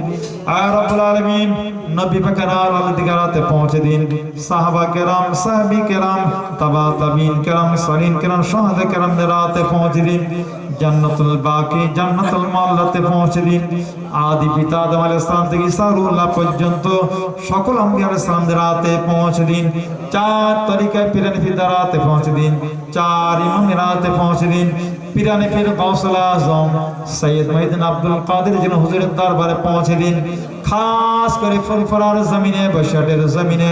আর রব্বুল আলামিন নবী পাকের আলে দিগারাতে পৌঁছে দিন সাহাবা কেরাম সাহাবী কেরাম তাবা তাবিন কেরাম সালিন কেরাম শাহাদা কেরামদের রাতে পৌঁছে দিন জান্নাতুল বাকি জান্নাতুল মাল্লাতে পৌঁছে দিন আদি পিতা আদম আলাইহিস সালাম থেকে ঈসা রূহুল্লাহ পর্যন্ত সকল আম্বিয়া আলাইহিস সালামদের রাতে পৌঁছে দিন চার তরিকায় পীরানি ফিদার রাতে পৌঁছে দিন চার ইমামের রাতে পৌঁছে দিন পীরানি পীর গাউসুল আজম সৈয়দ মুহিউদ্দিন আব্দুল কাদের জিন হুজুরের দরবারে পৌঁছে দিন খাস করে ফুলফরার জমিনে বৈশাটের জমিনে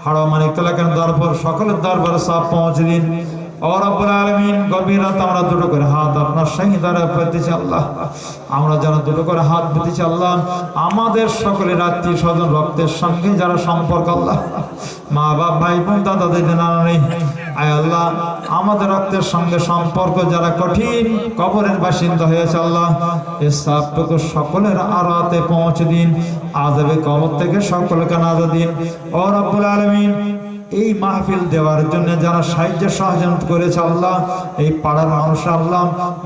হাড় মানিক তলাকের দরবার সকলের দরবারে সব পৌঁছে দিন ও রব্বুল আলামিন গভীর রাতে আমরা দুটো করে হাত আপনার শাহী দরবারে পেতেছি আল্লাহ আমরা যারা দুটো করে হাত পেতেছি আল্লাহ আমাদের সকলের আত্মীয় স্বজন রক্তের সঙ্গে যারা সম্পর্ক আল্লাহ মা বাপ ভাই বোন দাদা দিদি নানা নেই আয় আল্লাহ আমাদের রক্তের সঙ্গে সম্পর্ক যারা কঠিন কবরের বাসিন্দা হয়েছে আল্লাহ এই সবটুকু সকলের আরাতে পৌঁছে দিন আযাবে কবর থেকে সকলকে নাজাত দিন ও রব্বুল আলামিন এই মাহফিল দেওয়ার জন্য যারা সাহায্য সহযোগিতা করেছে আল্লাহ এই পাড়ার মানুষ আল্লাহ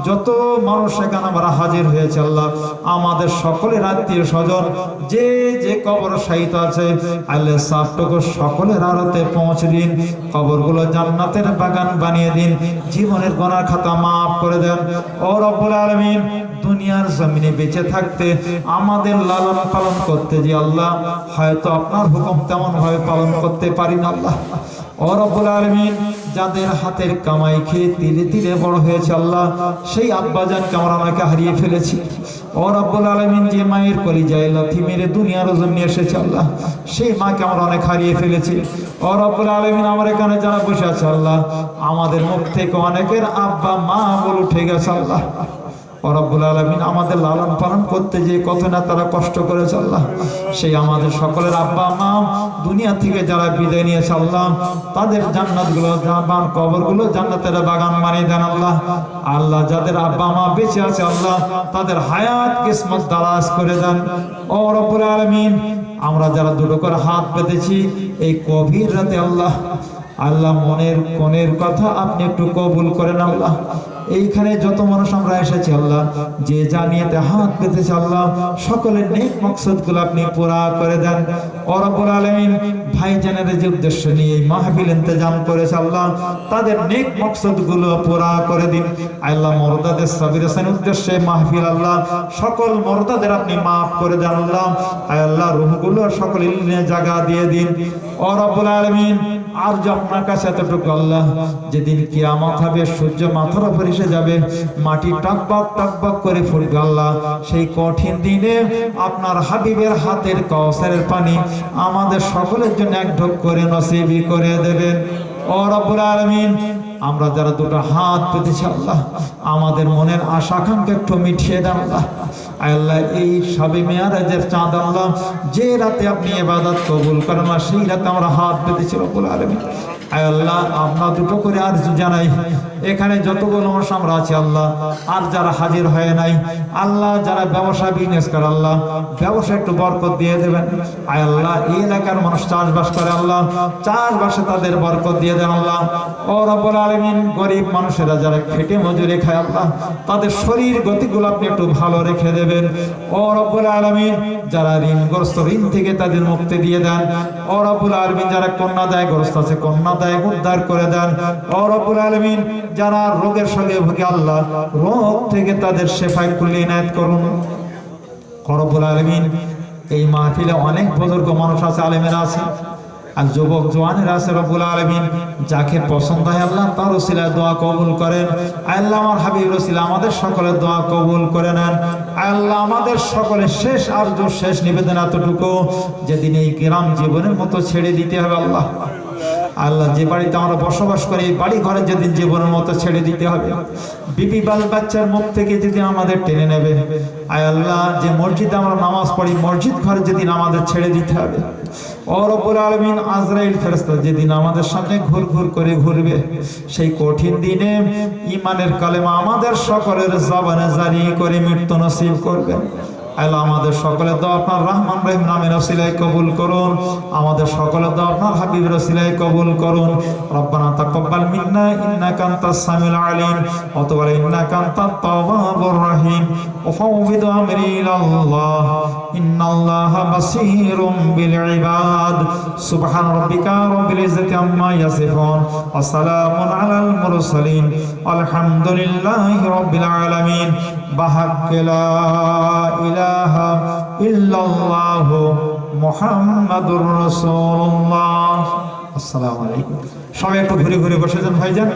যত মানুষ এখানে আমরা হাজির হয়েছে আল্লাহ আমাদের সকলের আত্মীয় স্বজন যে যে কবর শায়িত আছে আল্লাহ সবটুকু সকলের আড়তে পৌঁছে দিন কবরগুলো জান্নাতের বাগান বানিয়ে দিন জীবনের গুনাহ খাতা maaf করে দেন ও রব্বুল আলামিন দুনিয়ার জমিনে বেঁচে থাকতে আমাদের লালন পালন করতে যে আল্লাহ হয়তো আপনার হুকুম তেমন ভাবে পালন করতে পারি না আল্লাহ ও রব্বুল আলামিন যাদের হাতের কামাই খেয়ে তিলে তিলে বড় হয়েছে আল্লাহ সেই আব্বাজানকে আমরা অনেকে হারিয়ে ফেলেছি ও রব্বুল আলামিন যে মায়ের কলিজায় লাথি মেরে দুনিয়ার জমিনে এসেছে আল্লাহ সেই মাকে আমরা অনেক হারিয়ে ফেলেছি ও রব্বুল আলামিন আমার এখানে যারা বসে আছে আল্লাহ আমাদের মুখ থেকে অনেকের আব্বা মা বলে উঠে গেছে আল্লাহ ও রব্বুল আলামিন আমাদের লালন পালন করতে যে কত না তারা কষ্ট করেছে আল্লাহ সেই আমাদের সকলের আব্বা মা দুনিয়া থেকে যারা বিদায় নিয়েছে আল্লাহ তাদের জান্নাতগুলো জান্নাত কবরগুলো জান্নাতের বাগান বানিয়ে দেন আল্লাহ আল্লাহ যাদের আব্বা মা বেঁচে আছে আল্লাহ তাদের হায়াত কিসমত দারাজ করে দেন ও রব্বুল আলামিন আমরা যারা দুটো করে হাত পেতেছি এই গভীর রাতে আল্লাহ আল্লাহ মনের কোণের কথা আপনি একটু কবুল করেন আল্লাহ এইখানে যত মানুষ আমরা এসেছি আল্লাহ যে জানিয়েতে হাত পেতেছে আল্লাহ সকলের নেক মকসদগুলো আপনি পুরা করে দেন ও রব্বুল আলামিন ভাইজানের যে উদ্দেশ্য নিয়ে এই মাহফিল ইন্তজাম করেছে আল্লাহ তাদের নেক মকসদগুলো পুরা করে দিন আল্লাহ মুরতাদের সাবির হোসেনের উদ্দেশ্যে মাহফিল আল্লাহ সকল মুরতাদের আপনি maaf করে দেন আল্লাহ আল্লাহ রূহগুলো সকল ইলমে জায়গা দিয়ে দিন ও রব্বুল আলামিন আর যে আপনার কাছে এতটুকু আল্লাহ যেদিন কিয়ামত হবে সূর্য মাথার উপর এসে যাবে মাটি টকবক টকবক করে ফুটবে আল্লাহ সেই কঠিন দিনে আপনার হাবিবের হাতের কাউসারের পানি আমাদের সকলের জন্য এক ঢোক করে নসিব করে দেবেন ও রব্বুল আলামিন আমরা যারা দুটো হাত পেতেছি আল্লাহ আমাদের মনের আশা আকাঙ্ক্ষা একটু মিটিয়ে দেন আল্লাহ আল্লাহ এই শবে মেরাজের চাঁদ আল্লাহ যে রাতে আপনি ইবাদত কবুল করেন না সেই রাতে আমরা হাত পেতেছি রব্বুল আলামিন আল্লাহ আমরা দুটো করে আরজু জানাই এখানে যতগুলো মানুষ আমরা আছি আল্লাহ, আর যারা হাজির হয় নাই আল্লাহ, যারা ব্যবসা বিজনেস করে আল্লাহ, ব্যবসা একটু বরকত দিয়ে দেবেন আয় আল্লাহ। এই এলাকার মানুষ চাষবাস করে আল্লাহ, চাষবাসে তাদের বরকত দিয়ে দেন আল্লাহ। ও রব্বুল আলামিন, গরিব মানুষেরা যারা খেটে মজুরি খায় আল্লাহ, তাদের শরীর গতিগুলো আপনি একটু ভালো রেখে দেবেন। ও রব্বুল আলামিন, যারা ঋণগ্রস্ত, ঋণ থেকে তাদের মুক্তি দিয়ে দেন। ও রব্বুল আলামিন, যারা কন্যাদায়গ্রস্ত আছে কন্যাদায় উদ্ধার করে দেন। ও রব্বুল আলামিন, যারা রোগের সঙ্গে ভোগে আল্লাহ, রোগ থেকে তাদের শেফায় কুল্লি ইনায়াত করুন। ও রব্বুল আলামিন, এই মাহফিলে অনেক বুজুর্গ মানুষ আছে, আলেমেরা আছে, আর যুবক জওয়ানেরা আছে। রব্বুল আলামিন, যাকে পছন্দ হয় আল্লাহ তার ওসিলায় দোয়া কবুল করেন। আল্লাহ আমার হাবিবের ওসিলায় আমাদের সকলের দোয়া কবুল করে নেন। আল্লাহ আমাদের সকলের শেষ আরজু, শেষ নিবেদন এতটুকু, যেদিন এই গ্রাম জীবনের মতো ছেড়ে দিতে হবে আল্লাহ। আল্লাহ, যে বাড়িতে আমরা বসবাস করি এই বাড়ি ঘরে যেদিন জীবনের মতো ছেড়ে দিতে হবে, বিবি বাল বাচ্চার মুখ থেকে যেদিন আমাদের টেনে নেবে, আয় আল্লাহ, যে মসজিদে আমরা নামাজ পড়ি মসজিদ ঘরে যেদিন আমাদের ছেড়ে দিতে হবে, ও রব্বুল আলামিন, আজরাইল ফেরেশতা যেদিন আমাদের সামনে ঘুর ঘুর করে ঘুরবে, সেই কঠিন দিনে ঈমানের কালেমা আমাদের সকলের জবানে জারি করে মৃত্যু নসিব করবেন। আল্লাহ, আমাদের সকলের দোয়া আপনার রহমান রহিম নামের ওসিলায় কবুল করুন। আমাদের সকলের দোয়া আপনার হাবিবের ওসিলায় কবুল করুন। রব্বানা তাকাব্বাল মিন্না ইন্নাকা আনতাস সামিউল আলিম ওয়া তুব আলাইনা ইন্নাকা আনতাত তাওয়াবুর রহিম ওয়া ফাওবিদু আমরি ইলাল্লাহ ইন্নাল্লাহা বাসীরুম বিল ইবাদ। সুবহান রাব্বিকা রাব্বিল ইজ্জাতি আম্মা ইয়াসিফুন ওয়া সালামুন আলাল মুরসালিন আলহামদুলিল্লাহি রাব্বিল আলামিন। বাহাক্কে লা ইলাহা ইল্লাল্লাহু মুহাম্মাদুর রাসূলুল্লাহ। আসসালামু আলাইকুম। সবাই একটু ঘুরে ঘুরে বসে যান ভাইজান।